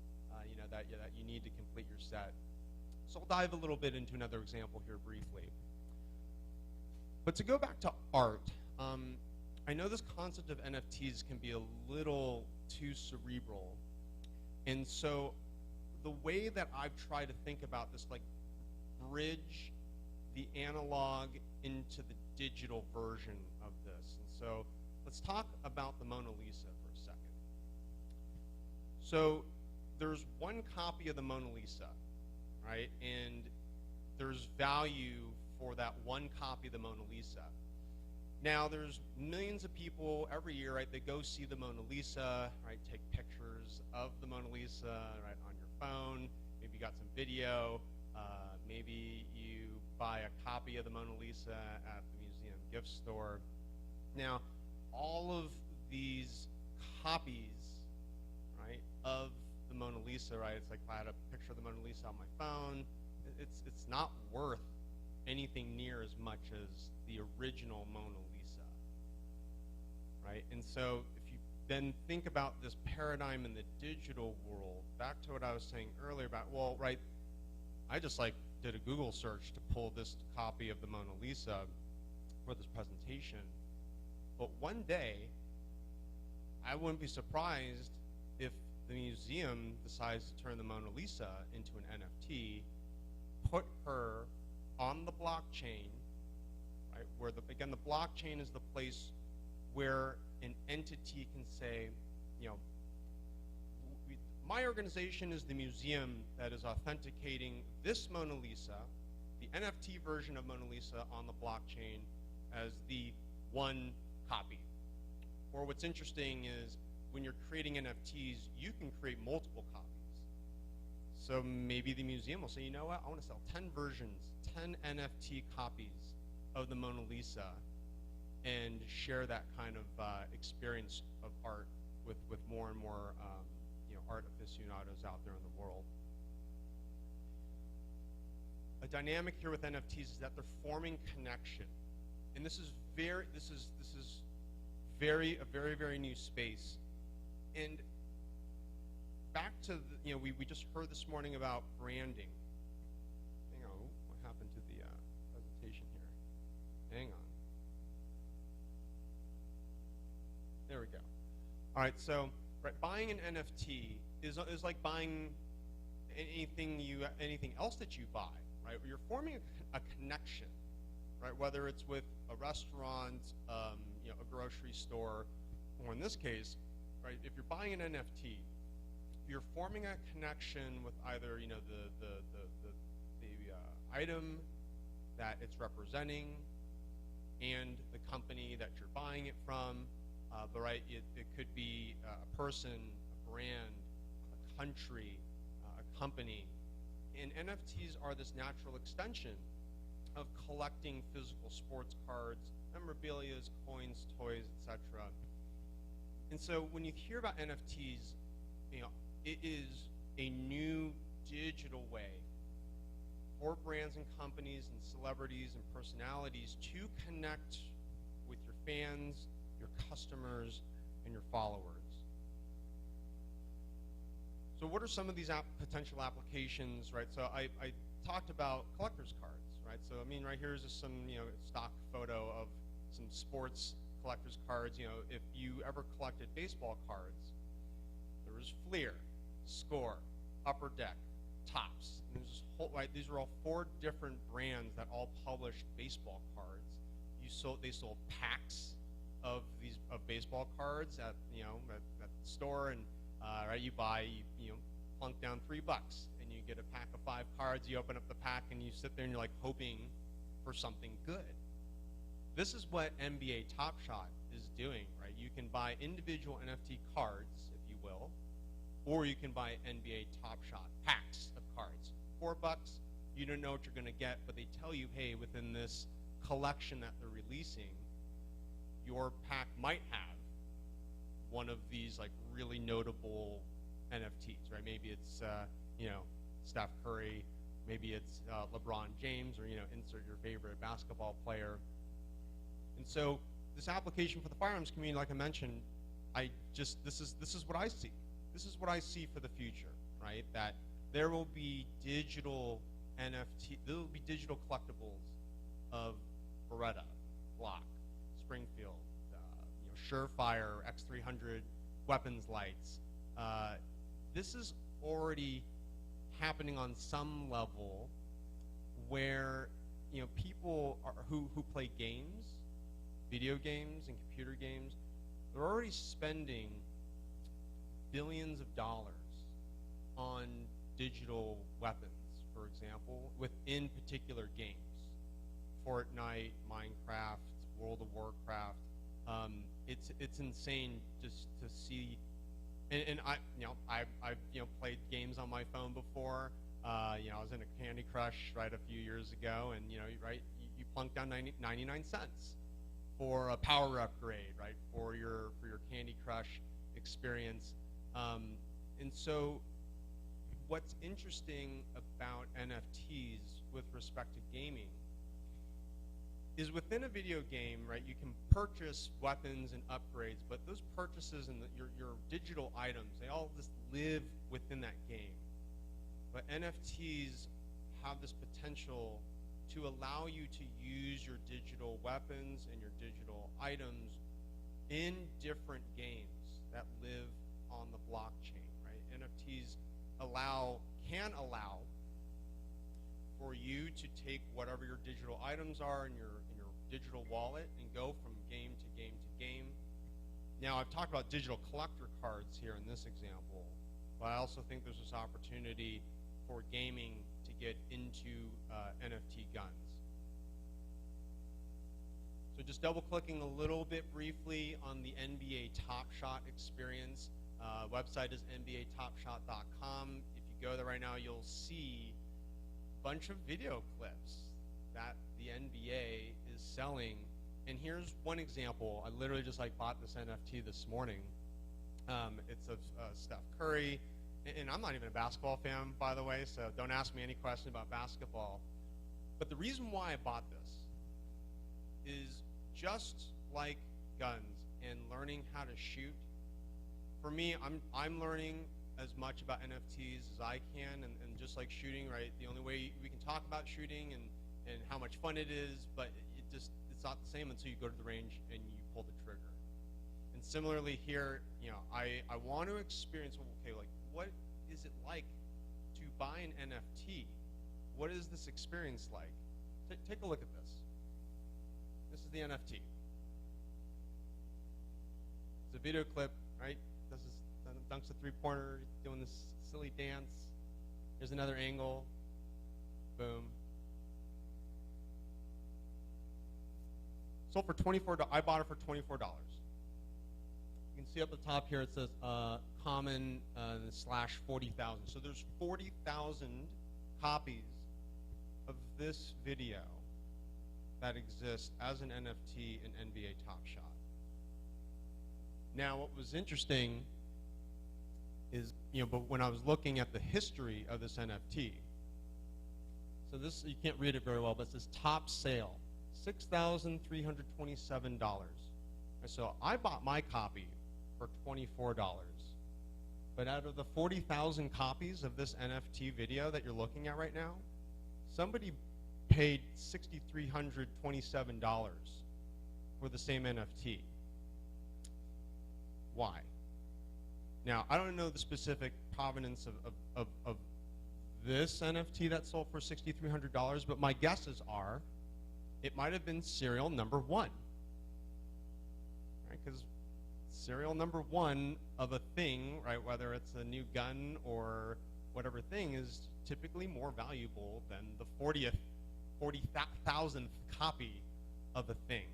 Speaker 8: that you need to complete your set. So I'll dive a little bit into another example here briefly. But to go back to art, I know this concept of NFTs can be a little too cerebral, and so the way that I've tried to think about this, like bridge the analog into the digital version of this. And so let's talk about the Mona Lisa for a second. So there's one copy of the Mona Lisa, right? And there's value for that one copy of the Mona Lisa. Now, there's millions of people every year, right, that go see the Mona Lisa, right, take pictures of the Mona Lisa, right, on your phone. Maybe you got some video. Maybe you buy a copy of the Mona Lisa at the museum gift store. Now, all of these copies, right, of the Mona Lisa, right, it's like if I had a picture of the Mona Lisa on my phone, it's not worth anything near as much as the original Mona Lisa, right? And so if you then think about this paradigm in the digital world, back to what I was saying earlier about, well, right, I just did a Google search to pull this copy of the Mona Lisa for this presentation, but one day I wouldn't be surprised if the museum decides to turn the Mona Lisa into an NFT, put her on the blockchain, right? Where again, the blockchain is the place where an entity can say, my organization is the museum that is authenticating this Mona Lisa, the NFT version of Mona Lisa on the blockchain as the one copy. Or what's interesting is when you're creating NFTs, you can create multiple copies. So maybe the museum will say, you know what, I want to sell 10 versions, 10 NFT copies of the Mona Lisa and share that kind of experience of art with more and more art aficionados out there in the world. A dynamic here with NFTs is that they're forming connection. And this is a very, very new space. And back to we just heard this morning about branding. Hang on, what happened to the presentation here? Hang on. There we go. All right, so buying an NFT is like buying anything else that you buy, right? You're forming a connection, right? Whether it's with a restaurant, a grocery store, or in this case, right? If you're buying an NFT, you're forming a connection with either the item that it's representing and the company that you're buying it from. But right, it could be a person, a brand, a country, a company. And NFTs are this natural extension of collecting physical sports cards, memorabilia, coins, toys, etc. And so when you hear about NFTs, it is a new digital way for brands and companies and celebrities and personalities to connect with your fans, your customers, and your followers. So what are some of these potential applications, right? So I talked about collector's cards, right? So I mean, right here is just some stock photo of some sports collector's cards. If you ever collected baseball cards, there was Fleer, Score, Upper Deck, Topps. And there's this whole, right? These are all 4 different brands that all published baseball cards. They sold packs of baseball cards at the store, and right, you plunk down $3 and you get a pack of 5 cards. You open up the pack and you sit there and you're like hoping for something good. This is what NBA Top Shot is doing, right? You can buy individual NFT cards, if you will, or you can buy NBA Top Shot packs of cards. $4, you don't know what you're going to get, but they tell you, hey, within this collection that they're releasing, your pack might have one of these like really notable NFTs, right? Maybe it's Steph Curry, maybe it's LeBron James, or insert your favorite basketball player. And so this application for the firearms community, like I mentioned, this is what I see. This is what I see for the future, right? That there will be digital NFT, there will be digital collectibles of Beretta, Glock, Springfield, Surefire, X300 weapons lights. This is already happening on some level where people who play games, video games and computer games, they're already spending billions of dollars on digital weapons, for example, within particular games. Fortnite, Minecraft, World of Warcraft. It's insane just to see, and I've played games on my phone before. I was in a Candy Crush a few years ago, and you plunk down 99 cents for a power upgrade, right, for your Candy Crush experience. And so what's interesting about NFTs with respect to gaming is within a video game, right, you can purchase weapons and upgrades, but those purchases and your digital items, they all just live within that game. But NFTs have this potential to allow you to use your digital weapons and your digital items in different games that live on the blockchain, right? NFTs can allow for you to take whatever your digital items are in your digital wallet and go from game to game to game. Now, I've talked about digital collector cards here in this example, but I also think there's this opportunity for gaming to get into NFT guns. So just double-clicking a little bit briefly on the NBA Top Shot experience. Website is NBATopShot.com. If you go there right now, you'll see a bunch of video clips that the NBA is selling. And here's one example. I literally just bought this NFT this morning. It's of Steph Curry. And I'm not even a basketball fan, by the way, so don't ask me any question about basketball. But the reason why I bought this is just like guns and learning how to shoot. For me, I'm learning as much about NFTs as I can, and just like shooting, right? The only way we can talk about shooting and how much fun it is, but it's not the same until you go to the range and you pull the trigger. And similarly here, you know, I want to experience, okay, like what is it like to buy an NFT? What is this experience like? Take a look at this. This is the NFT. It's a video clip, right? Dunks a three-pointer, doing this silly dance. Here's another angle. Boom. Sold for $24. I bought it for $24. You can see up the top here it says common slash 40,000. So there's 40,000 copies of this video that exist as an NFT in NBA Top Shot. Now, what was interesting is, you know, but when I was looking at the history of this NFT, so this, you can't read it very well, but it says top sale, $6,327. So I bought my copy for $24. But out of the 40,000 copies of this NFT video that you're looking at right now, somebody paid $6,327 for the same NFT. Why? Now, I don't know the specific provenance of this NFT that sold for $6,300, but my guesses are it might have been serial number 1. Right? Because serial number 1 of a thing, right, whether it's a new gun or whatever thing, is typically more valuable than the 40,000th copy of a thing.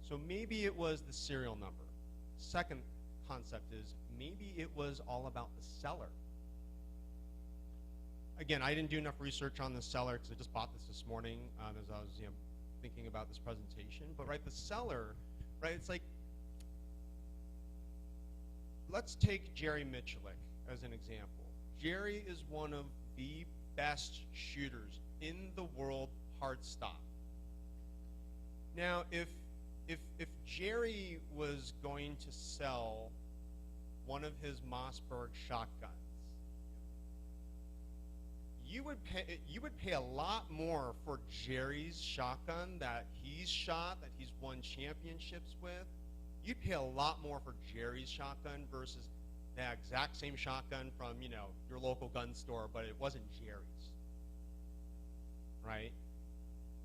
Speaker 8: So maybe it was the serial number. Second concept is maybe it was all about the seller. Again, I didn't do enough research on the seller because I just bought this morning as I was, you know, thinking about this presentation. But right, the seller, right, it's like, let's take Jerry Michalik as an example. Jerry is one of the best shooters in the world, hard stop. Now, if Jerry was going to sell one of his Mossberg shotguns, you would pay a lot more for Jerry's shotgun that he's shot, that he's won championships with. You'd pay a lot more for Jerry's shotgun versus the exact same shotgun from, you know, your local gun store, but it wasn't Jerry's, right?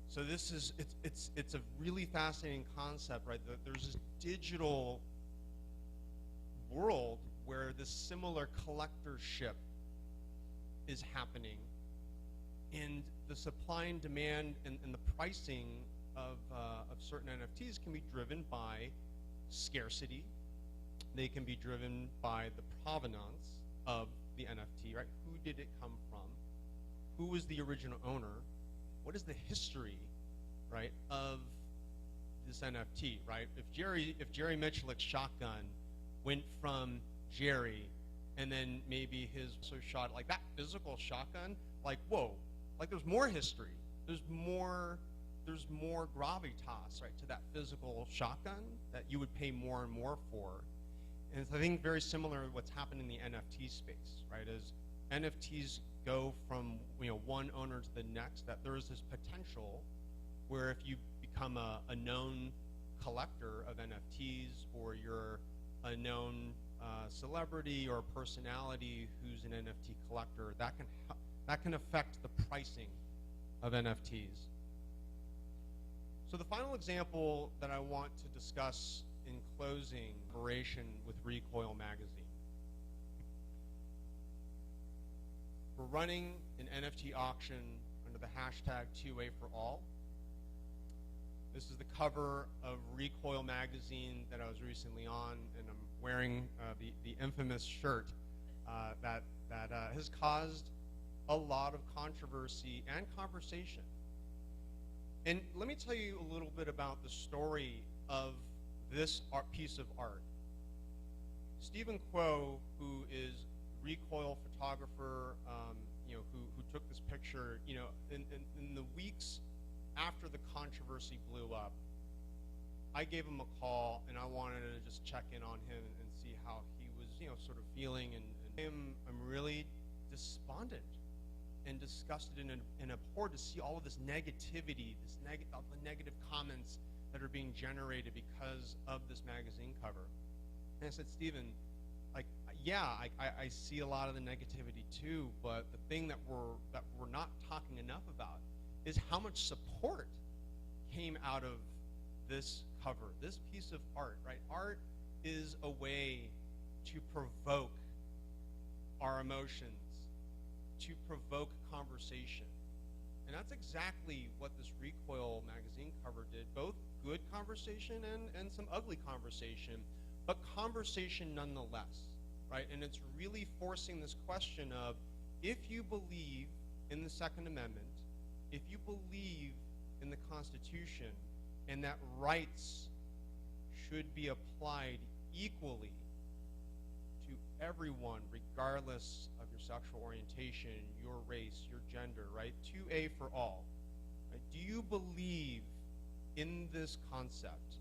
Speaker 8: So this is, it's a really fascinating concept, right? There's this digital world where this similar collectorship is happening, and the supply and demand and the pricing of certain NFTs can be driven by scarcity. They can be driven by the provenance of the NFT, right? Who did it come from? Who was the original owner? What is the history, right, of this NFT, right? If Jerry Michalik's shotgun went from Jerry, and then maybe his also shot, like that physical shotgun, like, whoa, like there's more history. There's more gravitas, right, to that physical shotgun that you would pay more and more for. And it's, I think, very similar to what's happened in the NFT space, right? As NFTs go from, you know, one owner to the next, that there is this potential where if you become a known collector of NFTs, or you're a known celebrity or personality who's an NFT collector, that can affect the pricing of NFTs. So the final example that I want to discuss in closing, collaboration with Recoil Magazine. We're running an NFT auction under the hashtag 2A for all. This is the cover of Recoil Magazine that I was recently on, and I'm wearing the infamous shirt that has caused a lot of controversy and conversation. And let me tell you a little bit about the story of this piece of art. Stephen Kuo, who is Recoil photographer, you know, who took this picture, you know, in the weeks after the controversy blew up, I gave him a call and I wanted to just check in on him and see how he was, you know, sort of feeling. And I'm really despondent and disgusted and abhorred to see all of this negativity, the negative comments that are being generated because of this magazine cover. And I said, Stephen, like, yeah, I see a lot of the negativity too, but the thing that we're not talking enough about is how much support came out of this cover, this piece of art, right? Art is a way to provoke our emotions, to provoke conversation. And that's exactly what this Recoil magazine cover did, both good conversation and some ugly conversation, but conversation nonetheless, right? And it's really forcing this question of, if you believe in the Second Amendment, if you believe in the Constitution, and that rights should be applied equally to everyone, regardless of your sexual orientation, your race, your gender, right? 2A for all. Right? Do you believe in this concept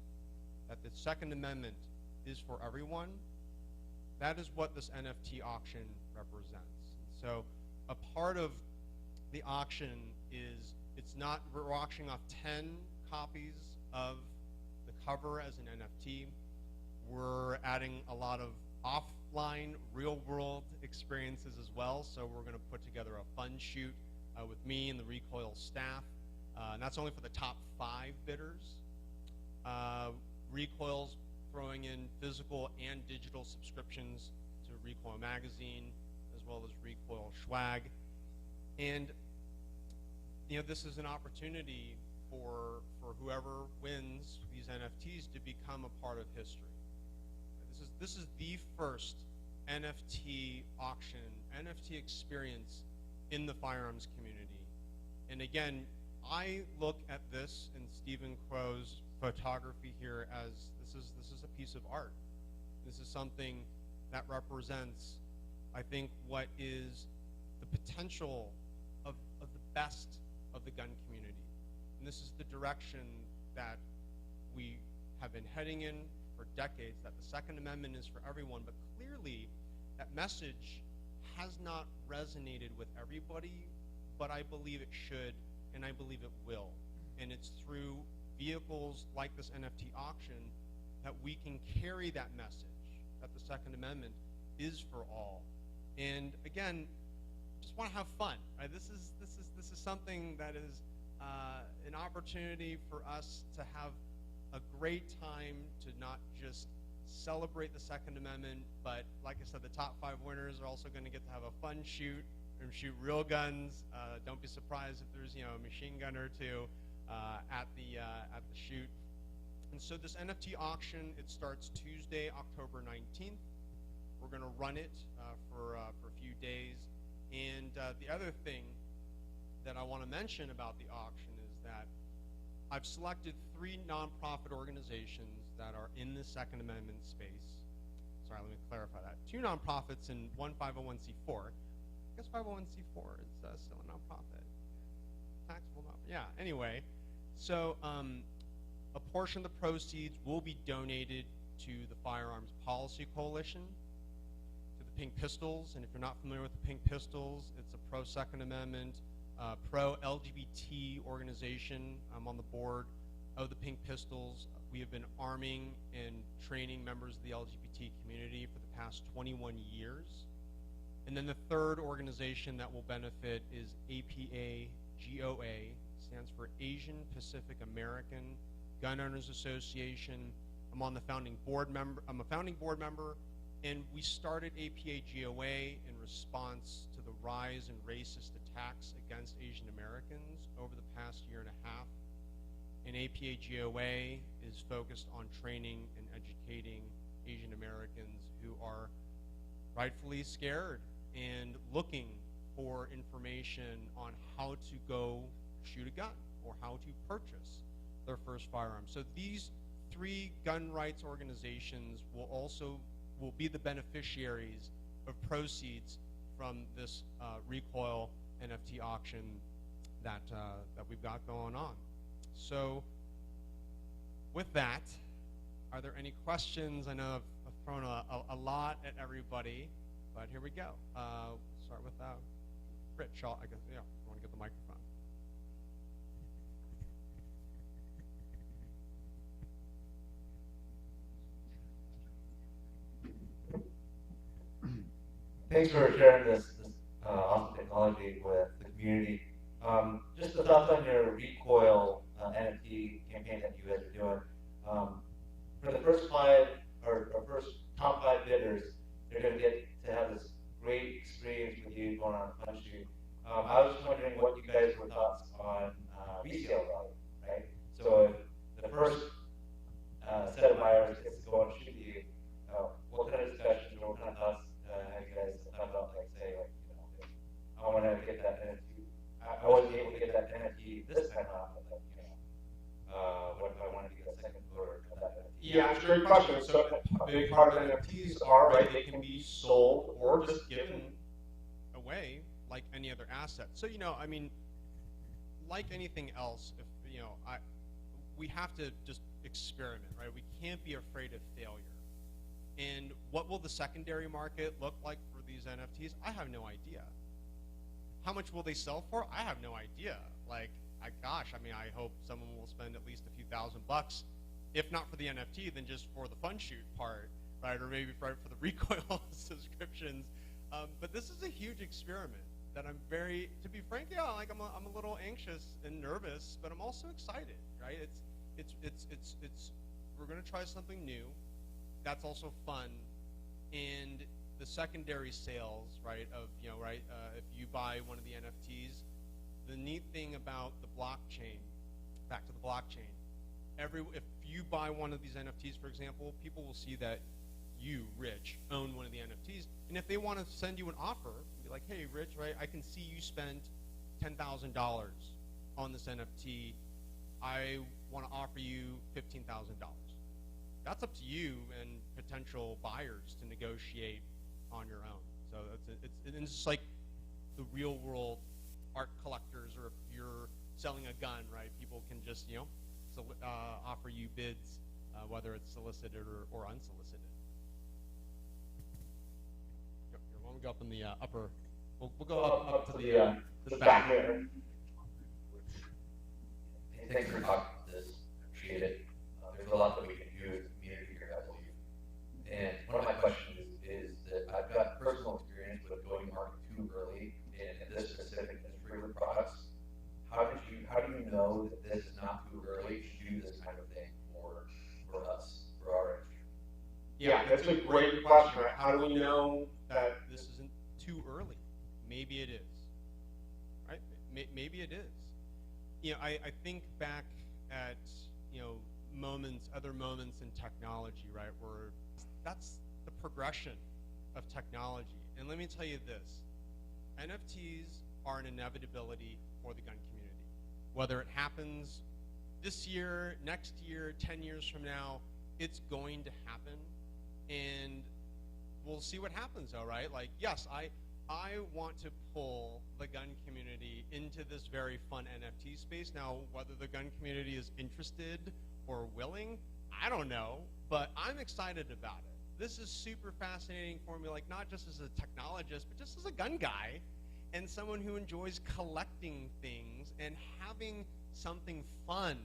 Speaker 8: that the Second Amendment is for everyone? That is what this NFT auction represents. So a part of the auction is, it's not, we're auctioning off 10 copies of the cover as an NFT. We're adding a lot of offline, real-world experiences as well. So we're going to put together a fun shoot with me and the Recoil staff. And that's only for the top 5 bidders. Recoil's throwing in physical and digital subscriptions to Recoil Magazine, as well as Recoil Swag. And you know, this is an opportunity for whoever wins these NFTs to become a part of history. This is the first NFT auction, NFT experience in the firearms community. And again, I look at this and Stephen Crow's photography here as this is a piece of art. This is something that represents, I think, what is the potential of the best of the gun community. And this is the direction that we have been heading in for decades, that the Second Amendment is for everyone, but clearly that message has not resonated with everybody, but I believe it should, and I believe it will. And it's through vehicles like this NFT auction that we can carry that message, that the Second Amendment is for all. And again, just want to have fun. Right? This is something that is an opportunity for us to have a great time, to not just celebrate the Second Amendment, but like I said, the top 5 winners are also going to get to have a fun shoot and shoot real guns. Don't be surprised if there's a machine gun or two at the shoot. And so this NFT auction, it starts Tuesday, October 19th. We're going to run it for a few days. And the other thing that I want to mention about the auction is that I've selected 3 nonprofit organizations that are in the Second Amendment space. Sorry, let me clarify that. 2 nonprofits and 1 501c4. I guess 501c4 is still a nonprofit. Taxable nonprofit. Yeah, anyway. So a portion of the proceeds will be donated to the Firearms Policy Coalition, to the Pink Pistols. And if you're not familiar with the Pink Pistols, it's a pro-Second Amendment, pro-LGBT organization. I'm on the board of the Pink Pistols. We have been arming and training members of the LGBT community for the past 21 years. And then the third organization that will benefit is APA-GOA, stands for Asian Pacific American Gun Owners Association. I'm a founding board member, and we started APA-GOA in response to the rise in racist attacks against Asian Americans over the past year and a half. And APA-GOA is focused on training and educating Asian Americans who are rightfully scared and looking for information on how to go shoot a gun or how to purchase their first firearm. So these 3 gun rights organizations will be the beneficiaries of proceeds from this Recoil NFT auction that we've got going on. So with that, are there any questions? I know I've thrown a lot at everybody, but here we go. We'll start with Rich, I guess, yeah, I want to get the microphone.
Speaker 9: Thanks for sharing this awesome technology with the community. Just the thoughts on your recoil NFT campaign that you guys are doing. For the first five or first top five bidders, they're going to get to have this great experience with you going on a fun shoot. I was just wondering what you guys were thoughts on resale value, right? So if the first set of buyers gets to go on a shoot with you, what kind of discussions or what kind of thoughts have you guys thought about, like, say, like, you know, if I want to get that NFT. I wasn't able to get that NFT this time around, but, like, you know, what if I wanted to get a second photo of that NFT?
Speaker 8: Yeah, it's a great question. So a big part of NFTs are, right, they can be sold or just given away like any other asset. So, you know, I mean, like anything else, if, you know, we have to just experiment, right? We can't be afraid of failure. And what will the secondary market look like for these NFTs? I have no idea. How much will they sell for? I have no idea. Like, gosh, I mean, I hope someone will spend at least a few $1,000, if not for the NFT, then just for the fun shoot part, right? Or maybe for the recoil subscriptions. But this is a huge experiment that I'm very, to be frank, yeah, like I'm a little anxious and nervous, but I'm also excited, right? We're gonna try something new. That's also fun, and the secondary sales, right? Of, you know, right? If you buy one of the NFTs, the neat thing about the blockchain, back to the blockchain, if you buy one of these NFTs, for example, people will see that you, Rich, own one of the NFTs, and if they want to send you an offer, be like, hey, Rich, right? I can see you spent $10,000 on this NFT. I want to offer you $15,000. That's up to you and potential buyers to negotiate on your own. So it's just like the real world art collectors, or if you're selling a gun, right? People can just, you know, offer you bids, whether it's solicited or unsolicited. Here, why don't we go up in the upper? We'll go up to the back here.
Speaker 9: Thanks for talking about this. Appreciate it. There's a lot that we can do as a community here, I believe. And one of my questions is that I've got personal experience with going to market too early in this specific industry with products. How do you know that this is not too early to do this kind of thing for us, for our industry?
Speaker 8: Yeah, that's a great question, right? How do we know that this isn't too early? Maybe it is, right? Maybe it is. You know, I think back at, you know, other moments in technology, right, where that's the progression of technology. And let me tell you this, NFTs are an inevitability for the gun community. Whether it happens this year, next year, 10 years from now, it's going to happen. And we'll see what happens, though, right? Like, yes, I want to pull the gun community into this very fun NFT space. Now, whether the gun community is interested or willing, I don't know, but I'm excited about it. This is super fascinating for me, like not just as a technologist, but just as a gun guy and someone who enjoys collecting things and having something fun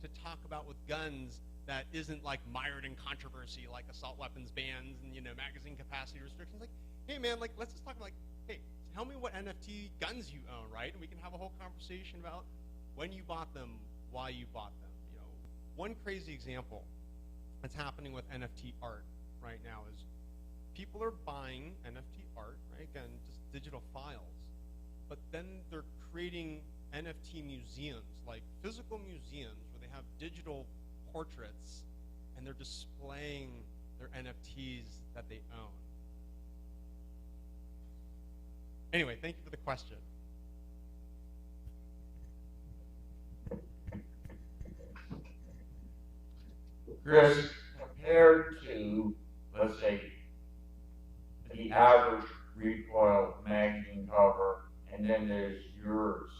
Speaker 8: to talk about with guns that isn't like mired in controversy, like assault weapons bans and, you know, magazine capacity restrictions. Like, hey man, like let's just talk about, like, hey, tell me what NFT guns you own, right? And we can have a whole conversation about when you bought them, why you bought them. You know, one crazy example that's happening with NFT art right now is people are buying NFT art, right? Again, just digital files, but then they're creating NFT museums, like physical museums where they have digital portraits and they're displaying their NFTs that they own. Anyway, thank you for the question.
Speaker 10: Chris, compared to, let's say, the average recoil magazine cover, and then there's yours,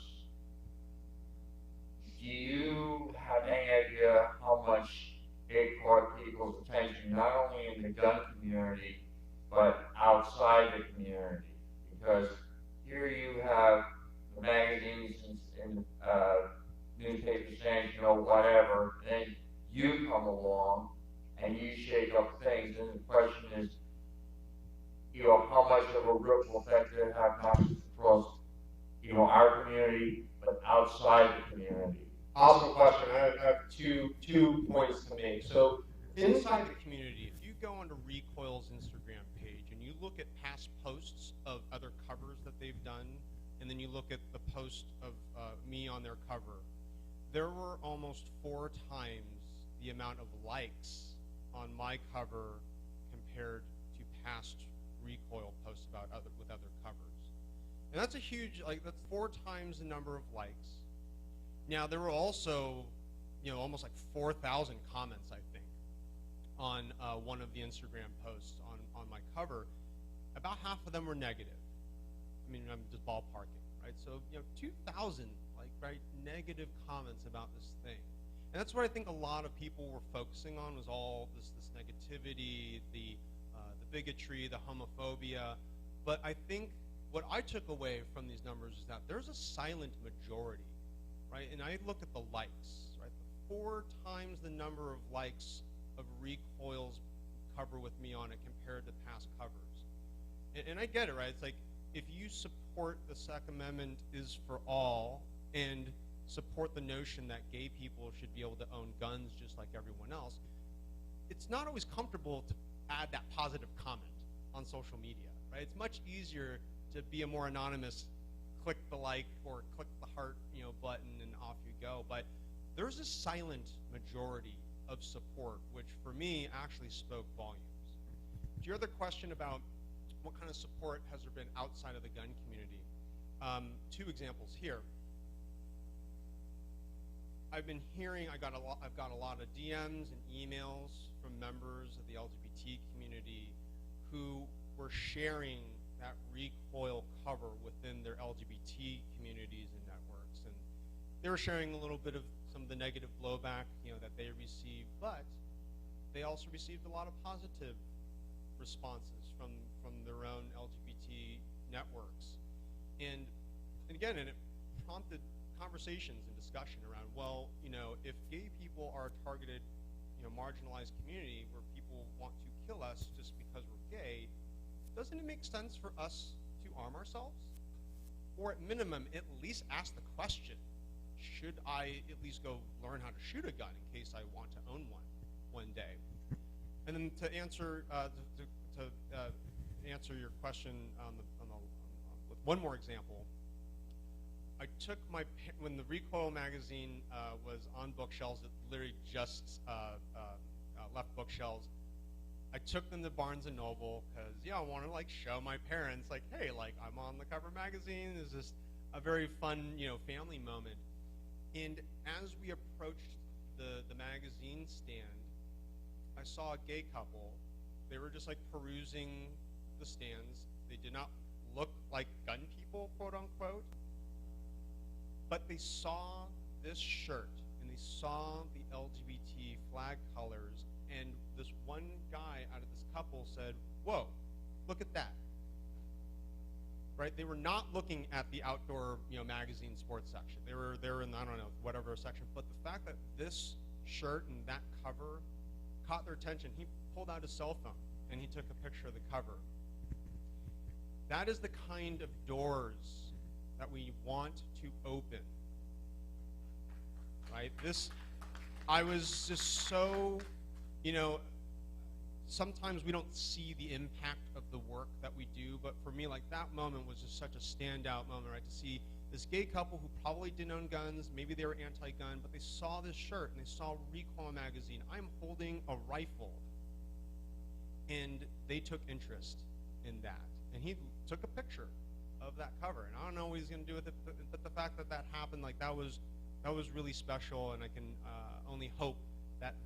Speaker 10: do you have any idea how much it caught people's attention, not only in the gun community, but outside the community? Because here you have the magazines and newspapers saying, you know, whatever, and then you come along and you shake up things, and the question is, how much of a ripple effect they have not just across, our community, but outside the community.
Speaker 8: Awesome question. I have two points to make. So inside the community, if you go onto Recoil's Instagram page and you look at past posts of other covers that they've done, and then you look at the post of me on their cover, there were almost 4 times the amount of likes on my cover compared to past Recoil posts with other covers. And that's a huge, that's 4 times the number of likes. Now, there were also, almost like 4,000 comments, I think, on one of the Instagram posts on my cover. About half of them were negative. I mean, I'm just ballparking, right? So, 2,000, negative comments about this thing. And that's what I think a lot of people were focusing on, was all this negativity, the bigotry, the homophobia. But I think what I took away from these numbers is that there's a silent majority, right? And I look at the likes, right? 4 times the number of likes of Recoil's cover with me on it compared to past covers. And I get it, right? It's like, if you support the Second Amendment is for all and support the notion that gay people should be able to own guns just like everyone else, it's not always comfortable to add that positive comment on social media, right? It's much easier to be a more anonymous, click the like or click the heart, button, and off you go. But there's a silent majority of support, which for me actually spoke volumes. To your other question about what kind of support has there been outside of the gun community, 2 examples here. I've been hearing, I've got a lot of DMs and emails from members of the LGBT community who were sharing that Recoil cover within their LGBT communities and networks, and they were sharing a little bit of some of the negative blowback, that they received, but they also received a lot of positive responses from their own LGBT networks, and again, it prompted conversations and discussion around, well, if gay people are a targeted, marginalized community where people want to kill us just because we're gay, doesn't it make sense for us to arm ourselves? Or at minimum, at least ask the question, should I at least go learn how to shoot a gun in case I want to own one day? And then to answer answer your question with one more example, I took when the Recoil magazine was on bookshelves, it literally just left bookshelves. I took them to Barnes and Noble because I want to show my parents hey, I'm on the cover magazine. It's just a very fun family moment. And as we approached the magazine stand, I saw a gay couple. They were just perusing the stands. They did not look like gun people, quote unquote. But they saw this shirt and they saw the LGBT flag colors, and this one guy out of this couple said, "Whoa, look at that." Right? They were not looking at the outdoor, magazine sports section. They were in, I don't know, whatever section. But the fact that this shirt and that cover caught their attention, he pulled out his cell phone and he took a picture of the cover. That is the kind of doors that we want to open, right? I was just so, sometimes we don't see the impact of the work that we do, but for me, that moment was just such a standout moment, right? To see this gay couple who probably didn't own guns, maybe they were anti-gun, but they saw this shirt and they saw Recoil magazine. I'm holding a rifle, and they took interest in that, and he took a picture of that cover, and I don't know what he's going to do with it, but the fact that happened, that was really special, and I can only hope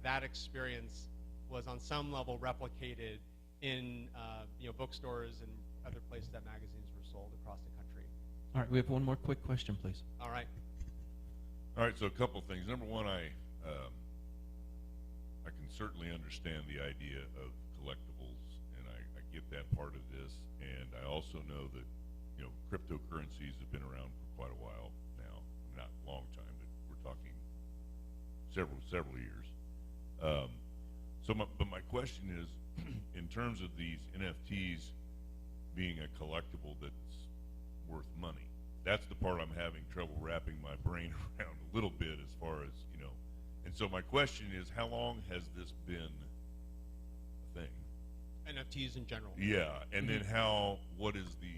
Speaker 8: that experience was on some level replicated in bookstores and other places that magazines were sold across the country.
Speaker 2: All right, we have one more quick question, please.
Speaker 8: All right.
Speaker 11: All right, so a couple things. Number one, I can certainly understand the idea of collectibles, and I get that part of this, and I also know that cryptocurrencies have been around for quite a while now. Not a long time, but we're talking several years. But my question is, in terms of these NFTs, being a collectible that's worth money. That's the part I'm having trouble wrapping my brain around a little bit as far as, you know. And so my question is, how long has this been a thing?
Speaker 8: NFTs in general.
Speaker 11: Yeah, and then what is the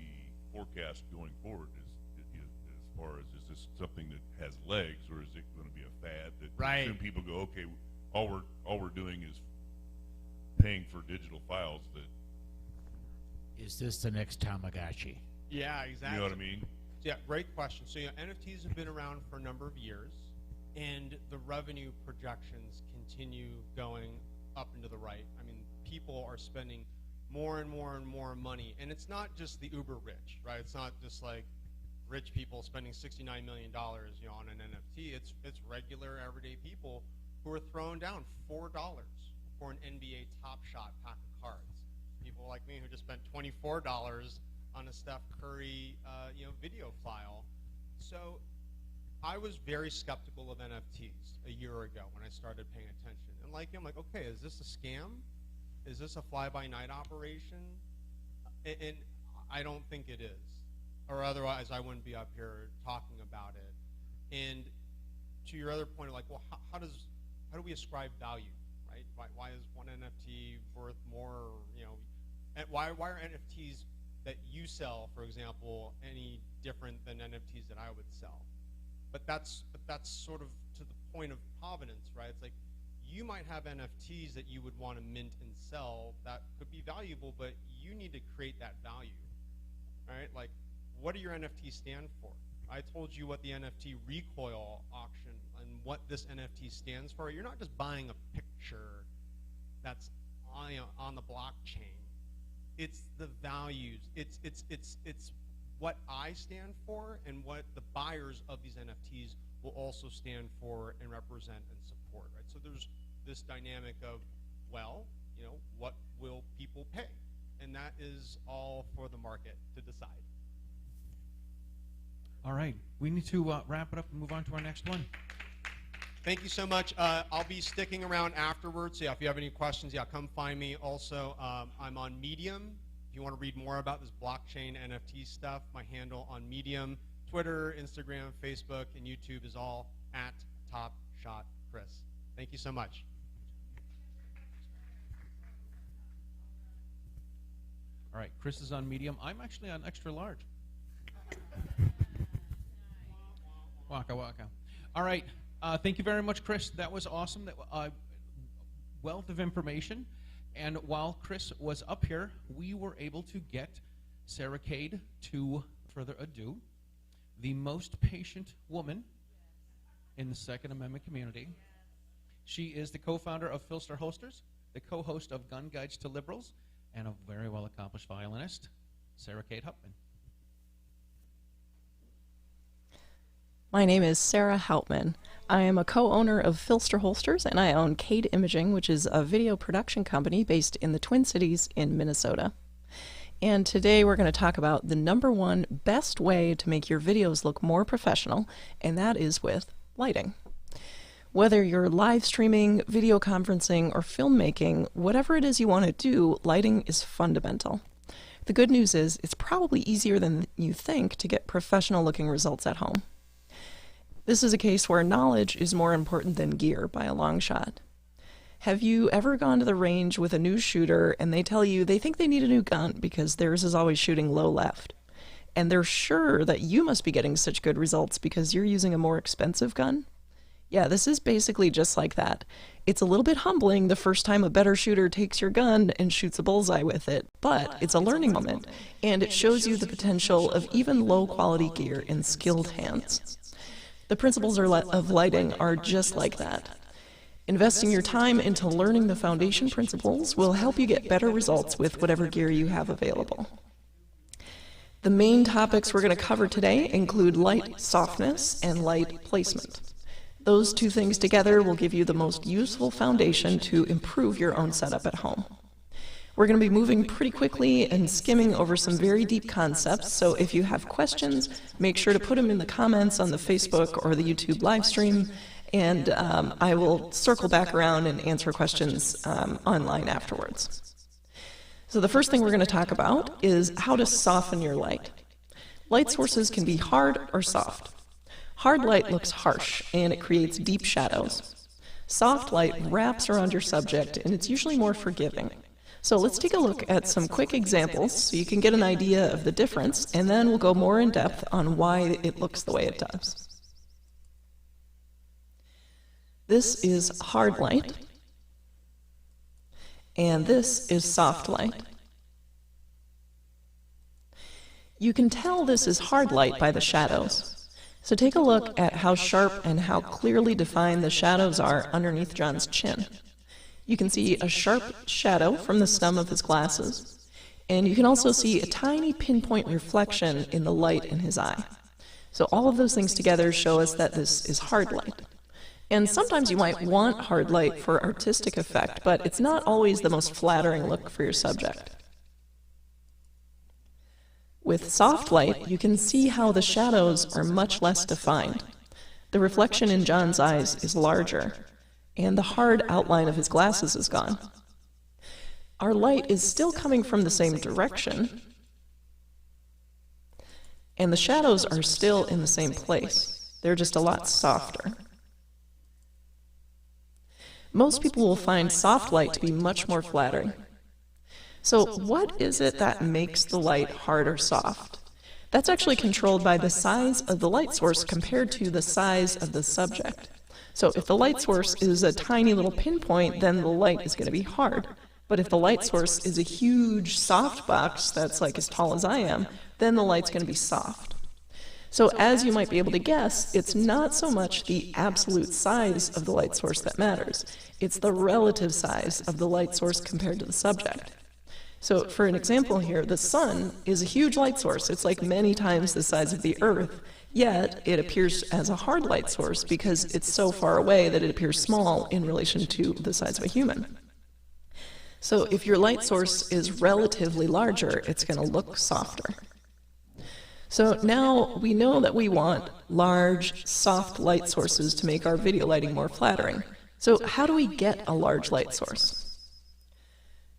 Speaker 11: forecast going forward as far as, is this something that has legs, or is it going to be a fad that soon people go, okay, all we're doing is paying for digital files that.
Speaker 4: Is this the next Tamagotchi?
Speaker 8: Yeah, exactly.
Speaker 11: You know what I mean?
Speaker 8: Yeah, great question. So NFTs have been around for a number of years, and the revenue projections continue going up and to the right. I mean, people are spending more and more and more money, and it's not just the uber rich, right? It's not just like rich people spending $69 million, on an NFT. It's regular everyday people who are throwing down $4 for an NBA Top Shot pack of cards. People like me who just spent $24 on a Steph Curry, video file. So I was very skeptical of NFTs a year ago when I started paying attention. And I'm like, okay, is this a scam? Is this a fly-by-night operation? And I don't think it is. Or otherwise, I wouldn't be up here talking about it. And to your other point, well, how do we ascribe value, right? Why is one NFT worth more, and why are NFTs that you sell, for example, any different than NFTs that I would sell? But that's sort of to the point of provenance, right? It's like you might have NFTs that you would want to mint and sell that could be valuable, but you need to create that value, right? Like, what do your NFTs stand for? I told you what the NFT recoil auction and what this NFT stands for. You're not just buying a picture that's on the blockchain. It's the values. It's what I stand for and what the buyers of these NFTs will also stand for and represent and support, right? So there's this dynamic of, well, what will people pay? And that is all for the market to decide.
Speaker 2: All right, we need to wrap it up and move on to our next one.
Speaker 8: Thank you so much. I'll be sticking around afterwards. So if you have any questions, come find me. Also, I'm on Medium. If you want to read more about this blockchain NFT stuff, my handle on Medium, Twitter, Instagram, Facebook, and YouTube is all at Top Shot Chris. Thank you so much.
Speaker 2: All right, Chris is on Medium. I'm actually on extra large. Waka waka. All right. Thank you very much, Chris. That was awesome. That wealth of information. And while Chris was up here, we were able to get Sarah Cade to, further ado, the most patient woman in the Second Amendment community. She is the co-founder of Filster Holsters, the co-host of Gun Guides to Liberals, and a very well-accomplished violinist, Sarah Cade Hauptman.
Speaker 7: My name is Sarah Hauptman. I am a co-owner of Filster Holsters, and I own Cade Imaging, which is a video production company based in the Twin Cities in Minnesota. And today we're going to talk about the #1 best way to make your videos look more professional, and that is with lighting. Whether you're live streaming, video conferencing, or filmmaking, whatever it is you want to do, lighting is fundamental. The good news is it's probably easier than you think to get professional looking results at home. This is a case where knowledge is more important than gear by a long shot. Have you ever gone to the range with a new shooter and they tell you they think they need a new gun because theirs is always shooting low left? And they're sure that you must be getting such good results because you're using a more expensive gun? Yeah, this is basically just like that. It's a little bit humbling the first time a better shooter takes your gun and shoots a bullseye with it, but it's a learning moment, and it shows you the potential of even low-quality gear in skilled hands. The principles of lighting are just like that. Investing your time into learning the foundation principles will help you get better results with whatever gear you have available. The main topics we're going to cover today include light softness and light placement. Those two things together will give you the most useful foundation to improve your own setup at home. We're going to be moving pretty quickly and skimming over some very deep concepts, so if you have questions, make sure to put them in the comments on the Facebook or the YouTube live stream, and I will circle back around and answer questions online afterwards. So the first thing we're going to talk about is how to soften your light. Light sources can be hard or soft. Hard light looks harsh and it creates deep shadows. Soft light wraps around your subject and it's usually more forgiving. So let's take a look at some quick examples so you can get an idea of the difference, and then we'll go more in depth on why it looks the way it does. This is hard light, and this is soft light. You can tell this is hard light by the shadows. So take a look at how sharp and how clearly defined the shadows are underneath John's chin. You can see a sharp shadow from the stem of his glasses, and you can also see a tiny pinpoint reflection in the light in his eye. So all of those things together show us that this is hard light. And sometimes you might want hard light for artistic effect, but it's not always the most flattering look for your subject. With soft light, you can see how the shadows are much less defined. The reflection in John's eyes is larger, and the hard outline of his glasses is gone. Our light is still coming from the same direction, and the shadows are still in the same place. They're just a lot softer. Most people will find soft light to be much more flattering. So what is it that makes the light hard or soft? That's actually controlled by the size of the light source compared to the size of the subject. So if the light source is a tiny little pinpoint, then the light is going to be hard. But if the light source is a huge soft box that's like as tall as I am, then the light's going to be soft. So as you might be able to guess, it's not so much the absolute size of the light source that matters. It's the relative size of the light source compared to the subject. So for an example here, the sun is a huge light source. It's like many times the size of the Earth, yet it appears as a hard light source because it's so far away that it appears small in relation to the size of a human. So if your light source is relatively larger, it's going to look softer. So now we know that we want large, soft light sources to make our video lighting more flattering. So how do we get a large light source?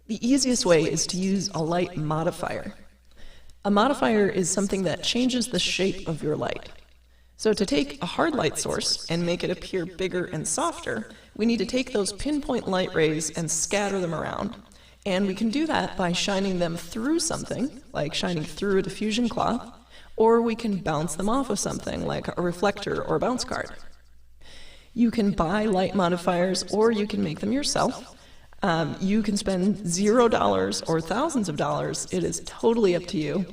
Speaker 7: The easiest way is to use a light modifier. A modifier is something that changes the shape of your light. So to take a hard light source and make it appear bigger and softer, we need to take those pinpoint light rays and scatter them around. And we can do that by shining them through something, like shining through a diffusion cloth, or we can bounce them off of something, like a reflector or a bounce card. You can buy light modifiers, or you can make them yourself. You can spend $0 or thousands of dollars. It is totally up to you.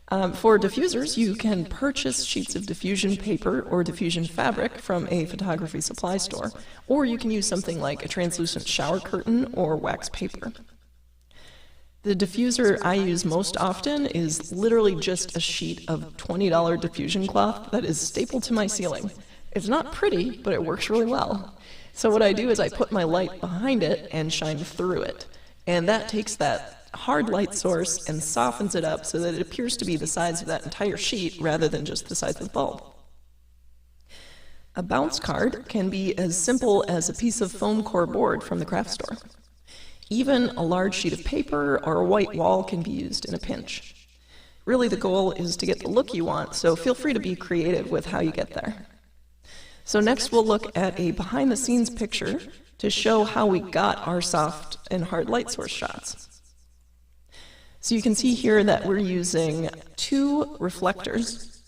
Speaker 7: For diffusers, you can purchase sheets of diffusion paper or diffusion fabric from a photography supply store, or you can use something like a translucent shower curtain or wax paper. The diffuser I use most often is literally just a sheet of $20 diffusion cloth that is stapled to my ceiling. It's not pretty, but it works really well. So what I do is I put my light behind it and shine through it. And that takes that hard light source and softens it up so that it appears to be the size of that entire sheet rather than just the size of the bulb. A bounce card can be as simple as a piece of foam core board from the craft store. Even a large sheet of paper or a white wall can be used in a pinch. Really, the goal is to get the look you want, so feel free to be creative with how you get there. So next we'll look at a behind-the-scenes picture to show how we got our soft and hard light source shots. So you can see here that we're using 2 reflectors.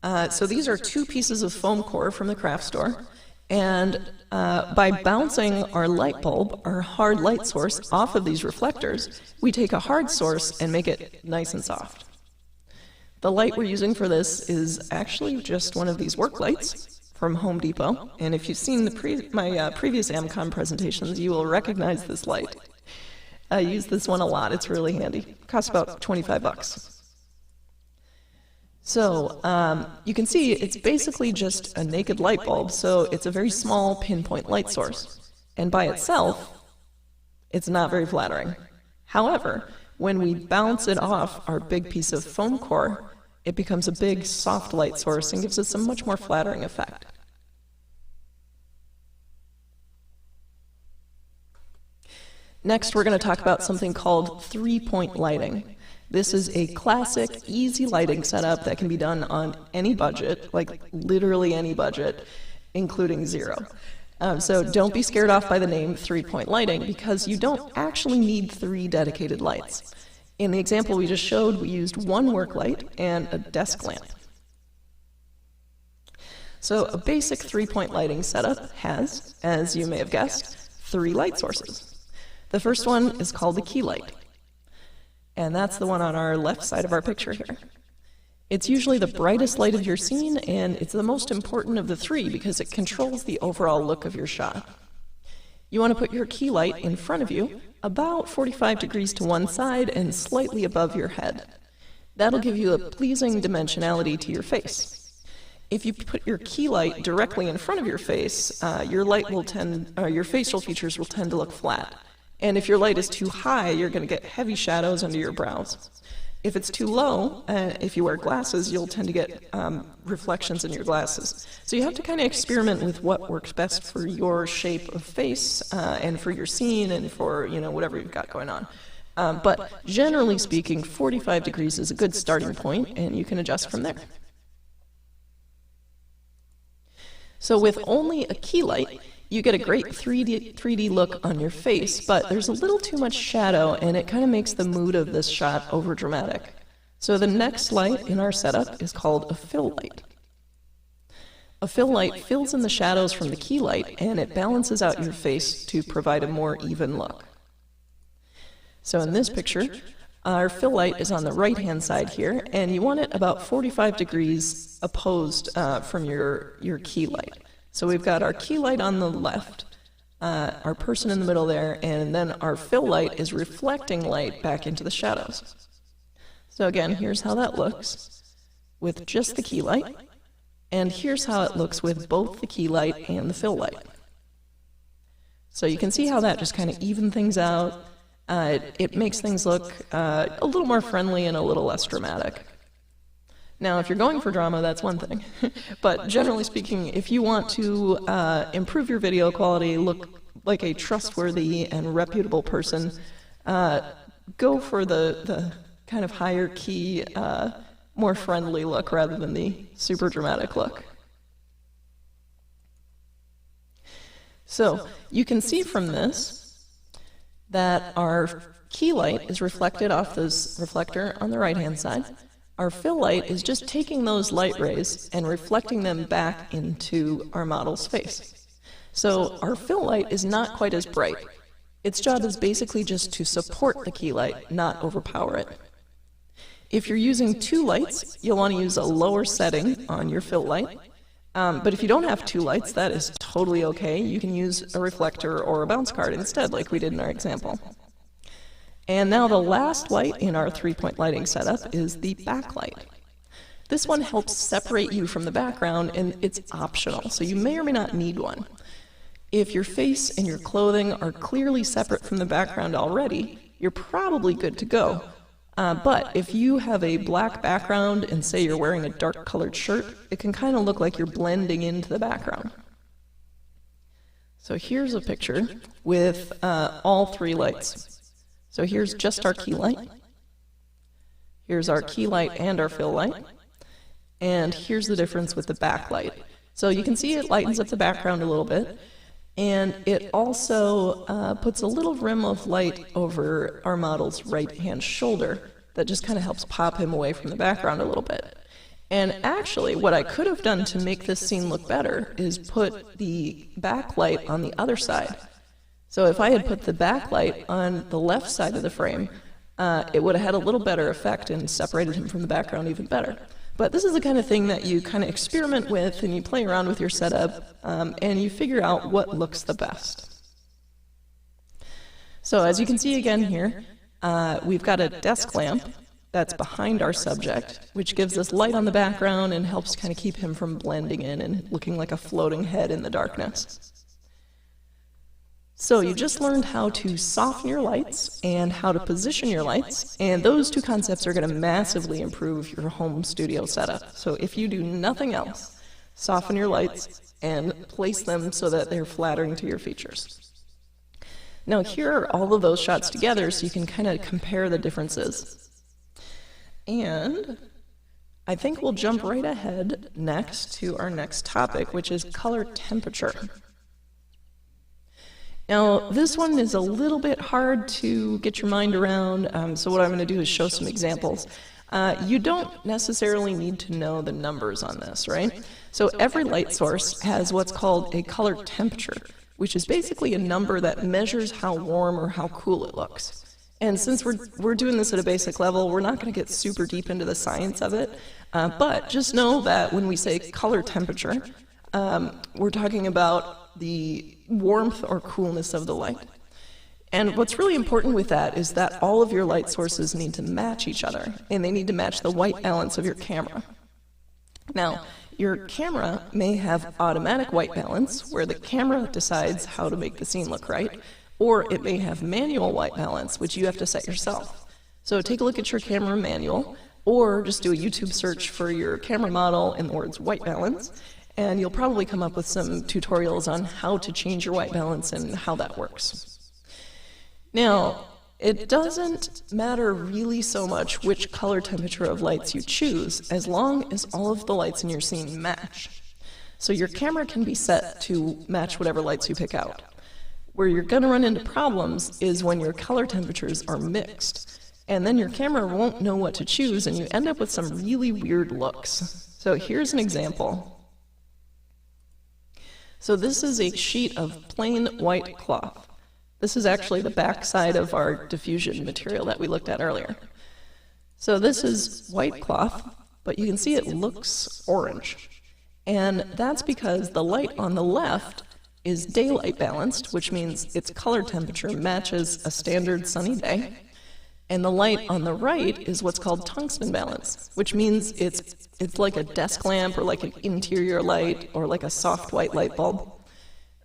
Speaker 7: So these are 2 pieces of foam core from the craft store, and by bouncing our light bulb, our hard light source, off of these reflectors, we take a hard source and make it nice and soft. The light we're using for this is actually just one of these work lights from Home Depot, and if you've seen my previous AmCon presentations, you will recognize this light. I use this one a lot. It's really handy. It costs about 25 bucks. So you can see it's basically just a naked light bulb, so it's a very small pinpoint light source. And by itself, it's not very flattering. However, when we bounce it off our big piece of foam core, it becomes a big soft light source and gives us a much more flattering effect. Next, we're going to talk about something called three-point lighting. This is a classic, easy lighting setup that can be done on any budget, like literally any budget, including zero. So don't be scared off by the name three-point lighting, because you don't actually need 3 dedicated lights. In the example we just showed, we used 1 work light and a desk lamp. So a basic three-point lighting setup has, as you may have guessed, 3 light sources. The first one is called the key light, and that's the one on our left side of our picture here. It's usually the brightest light of your scene, and it's the most important of the 3 because it controls the overall look of your shot. You want to put your key light in front of you, about 45 degrees to one side and slightly above your head. That'll give you a pleasing dimensionality to your face. If you put your key light directly in front of your face, your facial features will tend to look flat. And if your light is too high, you're going to get heavy shadows under your brows. If it's too low, if you wear glasses, you'll tend to get reflections in your glasses. So you have to kind of experiment with what works best for your shape of face and for your scene and for whatever you've got going on. But generally speaking, 45 degrees is a good starting point, and you can adjust from there. So with only a key light, you get a great 3D look on your face, but there's a little too much shadow, and it kind of makes the mood of this shot overdramatic. So the next light in our setup is called a fill light. A fill light fills in the shadows from the key light, and it balances out your face to provide a more even look. So in this picture, our fill light is on the right-hand side here, and you want it about 45 degrees opposed from your key light. So we've got our key light on the left, our person in the middle there, and then our fill light is reflecting light back into the shadows. So again, here's how that looks with just the key light, and here's how it looks with both the key light and the fill light. So you can see how that just kind of evens things out. It makes things look a little more friendly and a little less dramatic. Now, if you're going for drama, that's one thing. But generally speaking, if you want to improve your video quality, look like a trustworthy and reputable person, go for the kind of higher key, more friendly look rather than the super dramatic look. So you can see from this that our key light is reflected off this reflector on the right-hand side. Our fill light is just taking those light rays and reflecting them back into our model's face. So our fill light is not quite as bright. Its job is basically just to support the key light, not overpower it. If you're using 2 lights, you'll want to use a lower setting on your fill light. But if you don't have 2 lights, that is totally okay. You can use a reflector or a bounce card instead, like we did in our example. And now the last light in our three-point lighting setup is the backlight. This one helps separate you from the background, and it's optional, so you may or may not need one. If your face and your clothing are clearly separate from the background already, you're probably good to go. But if you have a black background and say you're wearing a dark-colored shirt, it can kind of look like you're blending into the background. So here's a picture with all 3 lights. So here's just our key light. Here's our key light and our fill light. And here's the difference with the backlight. So you can see it lightens up the background a little bit. And it also puts a little rim of light over our model's right-hand shoulder that just kind of helps pop him away from the background a little bit. And actually, what I could have done to make this scene look better is put the backlight on the other side. So if I had put the backlight on the left side of the frame, it would have had a little better effect and separated him from the background even better. But this is the kind of thing that you kind of experiment with and you play around with your setup and you figure out what looks the best. So as you can see again here, we've got a desk lamp that's behind our subject, which gives us light on the background and helps kind of keep him from blending in and looking like a floating head in the darkness. So you just learned how to soften your lights and how to position your lights, and those 2 concepts are going to massively improve your home studio setup. So if you do nothing else, soften your lights and place them so that they're flattering to your features. Now here are all of those shots together so you can kind of compare the differences. And I think we'll jump right ahead next to our next topic, which is color temperature. Now, this one is a little bit hard to get your mind around, so what I'm going to do is show some examples. You don't necessarily need to know the numbers on this, right? So every light source has what's called a color temperature, which is basically a number that measures how warm or how cool it looks. And since we're doing this at a basic level, we're not going to get super deep into the science of it, but just know that when we say color temperature, we're talking about the warmth or coolness of the light. And what's really important with that is that all of your light sources need to match each other, and they need to match the white balance of your camera. Now, your camera may have automatic white balance, where the camera decides how to make the scene look right, or it may have manual white balance, which you have to set yourself. So take a look at your camera manual, or just do a YouTube search for your camera model in the words white balance, and you'll probably come up with some tutorials on how to change your white balance and how that works. Now, it doesn't matter really so much which color temperature of lights you choose, as long as all of the lights in your scene match. So your camera can be set to match whatever lights you pick out. Where you're going to run into problems is when your color temperatures are mixed, and then your camera won't know what to choose, and you end up with some really weird looks. So here's an example. So this is a sheet of plain white cloth. This is actually the back side of our diffusion material that we looked at earlier. So this is white cloth, but you can see it looks orange. And that's because the light on the left is daylight balanced, which means its color temperature matches a standard sunny day. And the light on the right is what's called tungsten balance, which means it's like a desk lamp or like an interior light or like a soft white light bulb.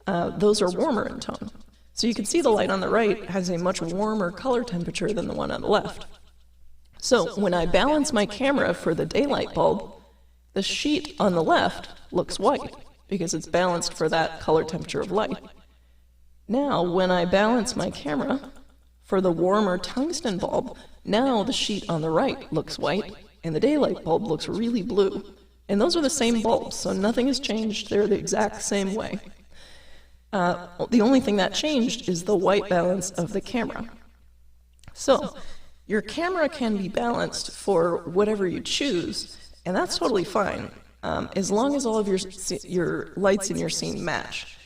Speaker 7: Those are warmer in tone. So you can see the light on the right has a much warmer color temperature than the one on the left. So when I balance my camera for the daylight bulb, the sheet on the left looks white because it's balanced for that color temperature of light. Now when I balance my camera for the warmer tungsten bulb, now the sheet on the right looks white and the daylight bulb looks really blue. And those are the same bulbs, so nothing has changed. They're the exact same way. The only thing that changed is the white balance of the camera. So your camera can be balanced for whatever you choose, and that's totally fine, as long as all of your lights in your scene match.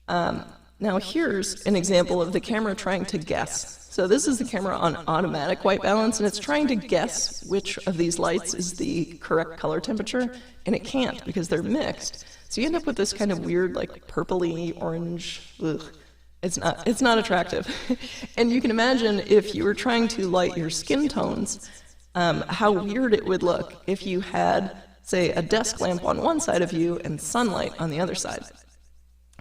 Speaker 7: Now here's an example of the camera trying to guess. So this is the camera on automatic white balance, and it's trying to guess which of these lights is the correct color temperature, and it can't because they're mixed. So you end up with this kind of weird, like purpley, orange, ugh. It's not attractive. And you can imagine if you were trying to light your skin tones, how weird it would look if you had, say, a desk lamp on one side of you and sunlight on the other side.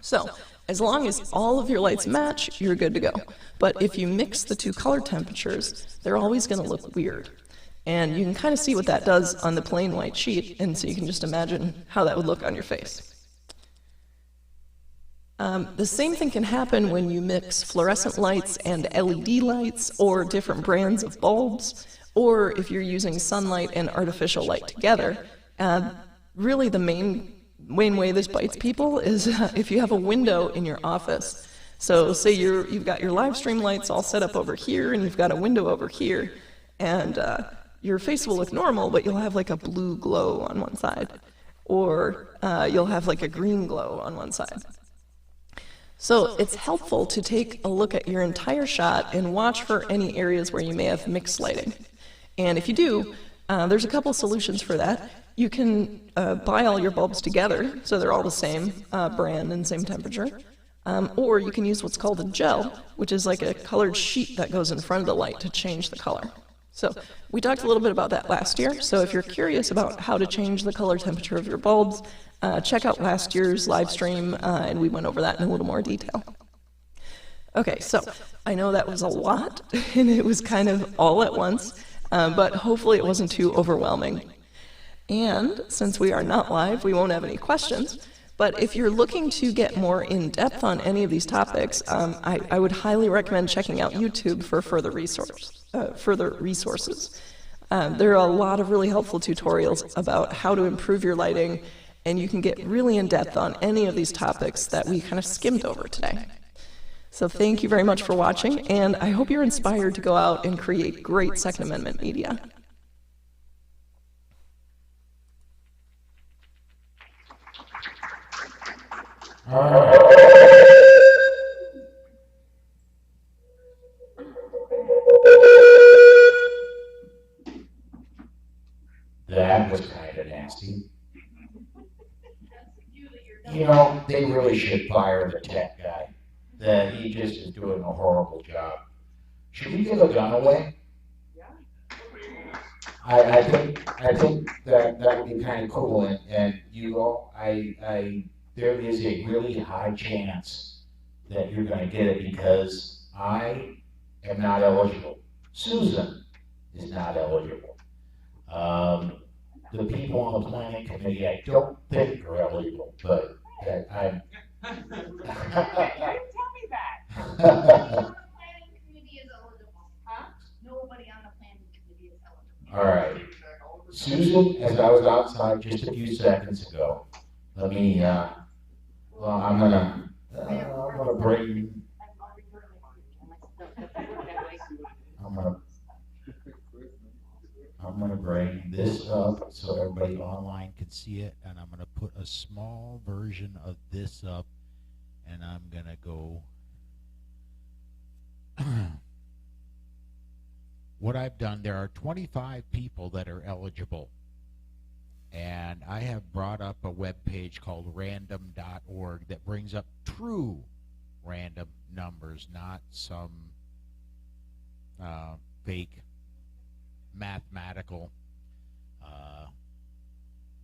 Speaker 7: So as long as all of your lights match, you're good to go. But if you mix the two color temperatures, they're always going to look weird. And you can kind of see what that does on the plain white sheet, and so you can just imagine how that would look on your face. The same thing can happen when you mix fluorescent lights and LED lights, or different brands of bulbs, or if you're using sunlight and artificial light together. Really the main way this bites people is if you have a window in your office. So say you've got your live stream lights all set up over here, and you've got a window over here, and your face will look normal, but you'll have like a blue glow on one side, or you'll have like a green glow on one side. So it's helpful to take a look at your entire shot and watch for any areas where you may have mixed lighting. And if you do, there's a couple solutions for that. You can buy all your bulbs together, so they're all the same brand and same temperature. Or you can use what's called a gel, which is like a colored sheet that goes in front of the light to change the color. So we talked a little bit about that last year, so if you're curious about how to change the color temperature of your bulbs, check out last year's live stream, and we went over that in a little more detail. Okay, so I know that was a lot, and it was kind of all at once, but hopefully it wasn't too overwhelming. And since we are not live, we won't have any questions, But if you're looking to get more in depth on any of these topics, I would highly recommend checking out YouTube for further resources. There are a lot of really helpful tutorials about how to improve your lighting, and you can get really in depth on any of these topics that we kind of skimmed over today. So thank you very much for watching, and I hope you're inspired to go out and create great Second Amendment media.
Speaker 4: That was kind of nasty. You know, they really should fire the tech guy. That he just is doing a horrible job. Should we give a gun away? I think that would be kind of cool, and you know, there is a really high chance that you're going to get it because I am not eligible. Susan is not eligible. The people on the planning committee, I don't think are eligible, but I'm.
Speaker 12: You didn't tell me that. Nobody on the planning committee is eligible.
Speaker 4: All right. Susan, as I was outside just a few seconds ago, let me, well, I'm gonna bring, I'm gonna bring this up so everybody online can see it, and I'm gonna put a small version of this up, and I'm gonna go. What I've done, there are 25 people that are eligible, and I have brought up a web page called random.org that brings up true random numbers, not some fake mathematical.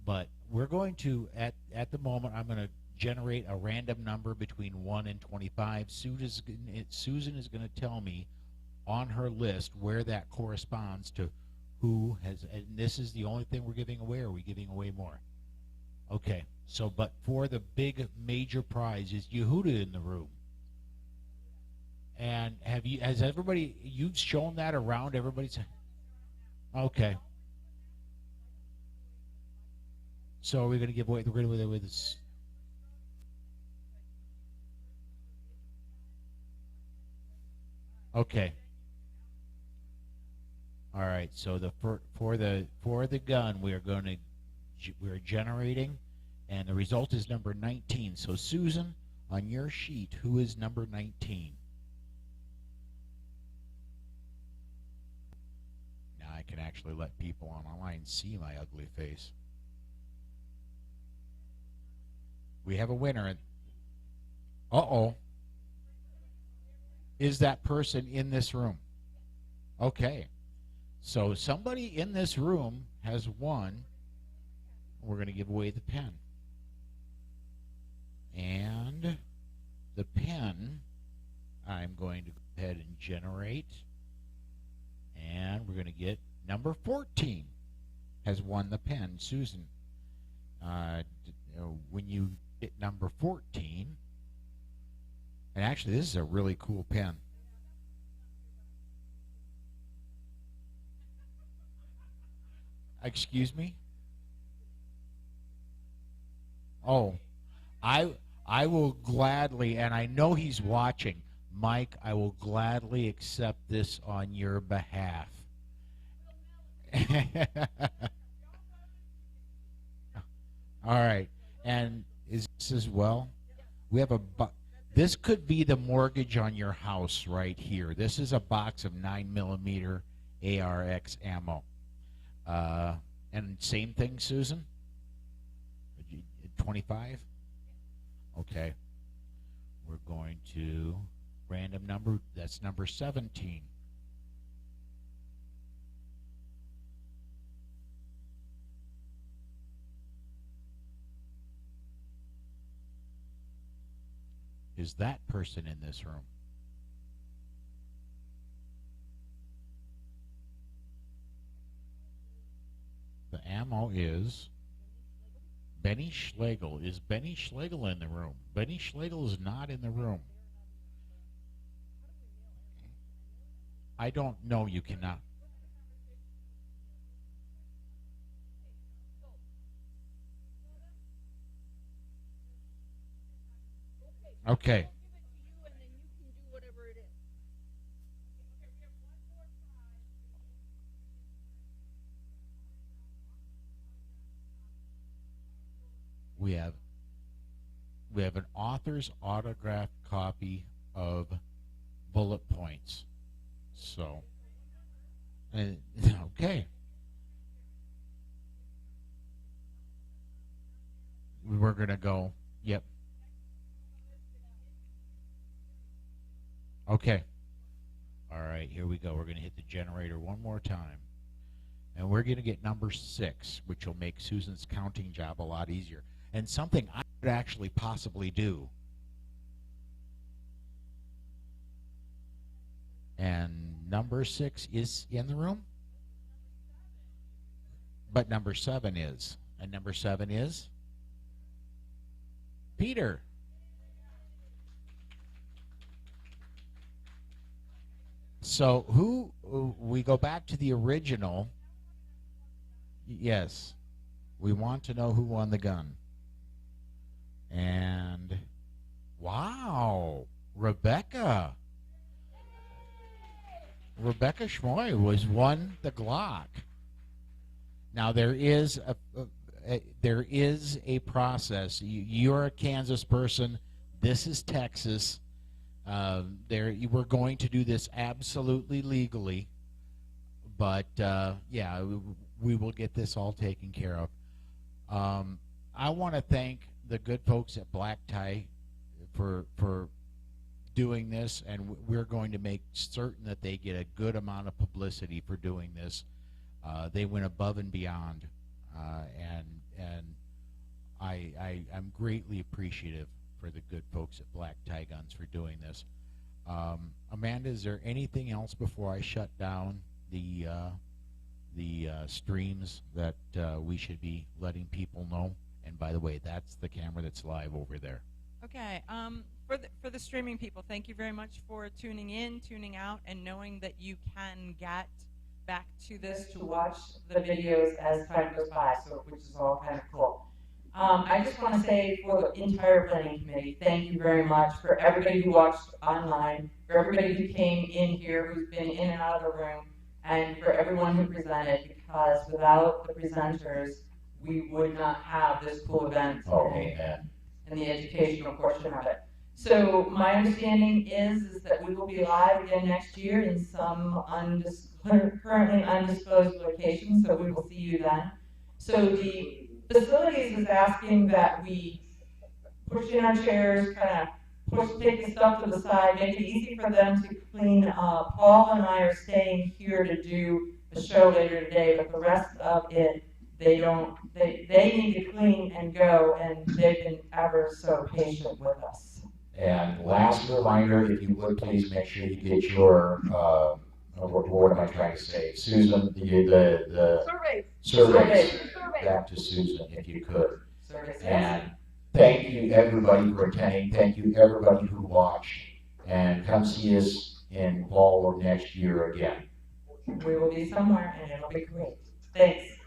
Speaker 4: But we're going to, at the moment, I'm going to generate a random number between 1 and 25. Susan is going to tell me on her list where that corresponds to who has, and this is the only thing we're giving away, or are we giving away more? Okay, so, but for the big major prize, is Yehuda in the room? And has everybody, you've shown that around everybody's? Okay. So we're going to give away, we're going to give away this. Okay. All right. So for the gun, we're generating, and the result is number 19. So Susan, on your sheet, who is number 19? Now I can actually let people online see my ugly face. We have a winner. Uh-oh. Is that person in this room? Okay. So somebody in this room has won. We're going to give away the pen. And the pen, I'm going to go ahead and generate. And we're going to get number 14 has won the pen. Susan, when you get number 14, and actually this is a really cool pen. Excuse me? Oh, I will gladly, and I know he's watching, Mike, I will gladly accept this on your behalf. All right, and is this as well? We have this could be the mortgage on your house right here. This is a box of 9mm ARX ammo. And same thing, Susan? 25? Okay. We're going to random number, that's number 17. Is that person in this room? The ammo is
Speaker 13: Benny Schlegel. Is Benny Schlegel in the room? Benny Schlegel is not in the room. I don't know. You cannot. Okay. We have an author's autographed copy of Bullet Points. So, okay. We're going to go. Yep. Okay. All right, here we go. We're going to hit the generator one more time. And we're going to get number 6, which will make Susan's counting job a lot easier. And something I could actually possibly do. And number 6 is in the room? But number 7 is. And number 7 is? Peter. So we go back to the original. Yes. We want to know who won the gun. And wow, Rebecca Schmoy was won the Glock. Now there is a process. You're a Kansas person. This is Texas. We're going to do this absolutely legally, but yeah, we will get this all taken care of. I want to thank the good folks at Black Tie for doing this, and we're going to make certain that they get a good amount of publicity for doing this. They went above and beyond, and I'm greatly appreciative for the good folks at Black Tie Guns for doing this. Amanda, is there anything else before I shut down the streams that we should be letting people know? And by the way, that's the camera that's live over there.
Speaker 14: Okay. For the streaming people, thank you very much for tuning in, tuning out, and knowing that you can get back to this to watch the videos as time goes by, so which is all kind of cool. I just want to say for the entire planning committee, thank you very much for everybody who watched online, for everybody who came in here, who's been in and out of the room, and for everyone who presented, because without the presenters, we would not have this cool event and the educational portion of it. So my understanding is that we will be live again next year in some currently undisclosed locations, so we will see you then. So the facilities is asking that we push in our chairs, kind of take the stuff to the side, make it easy for them to clean up. Paul and I are staying here to do a show later today, but the rest of it, they need to clean and go, and they've been ever so patient with us.
Speaker 4: And last reminder, if you would please make sure you get your, what am I trying to say, Susan, the surveys back to Susan if you could. And thank you everybody for attending. Thank you everybody who watched. And come see us in fall of next year again.
Speaker 14: We will be somewhere and it'll be great. Thanks.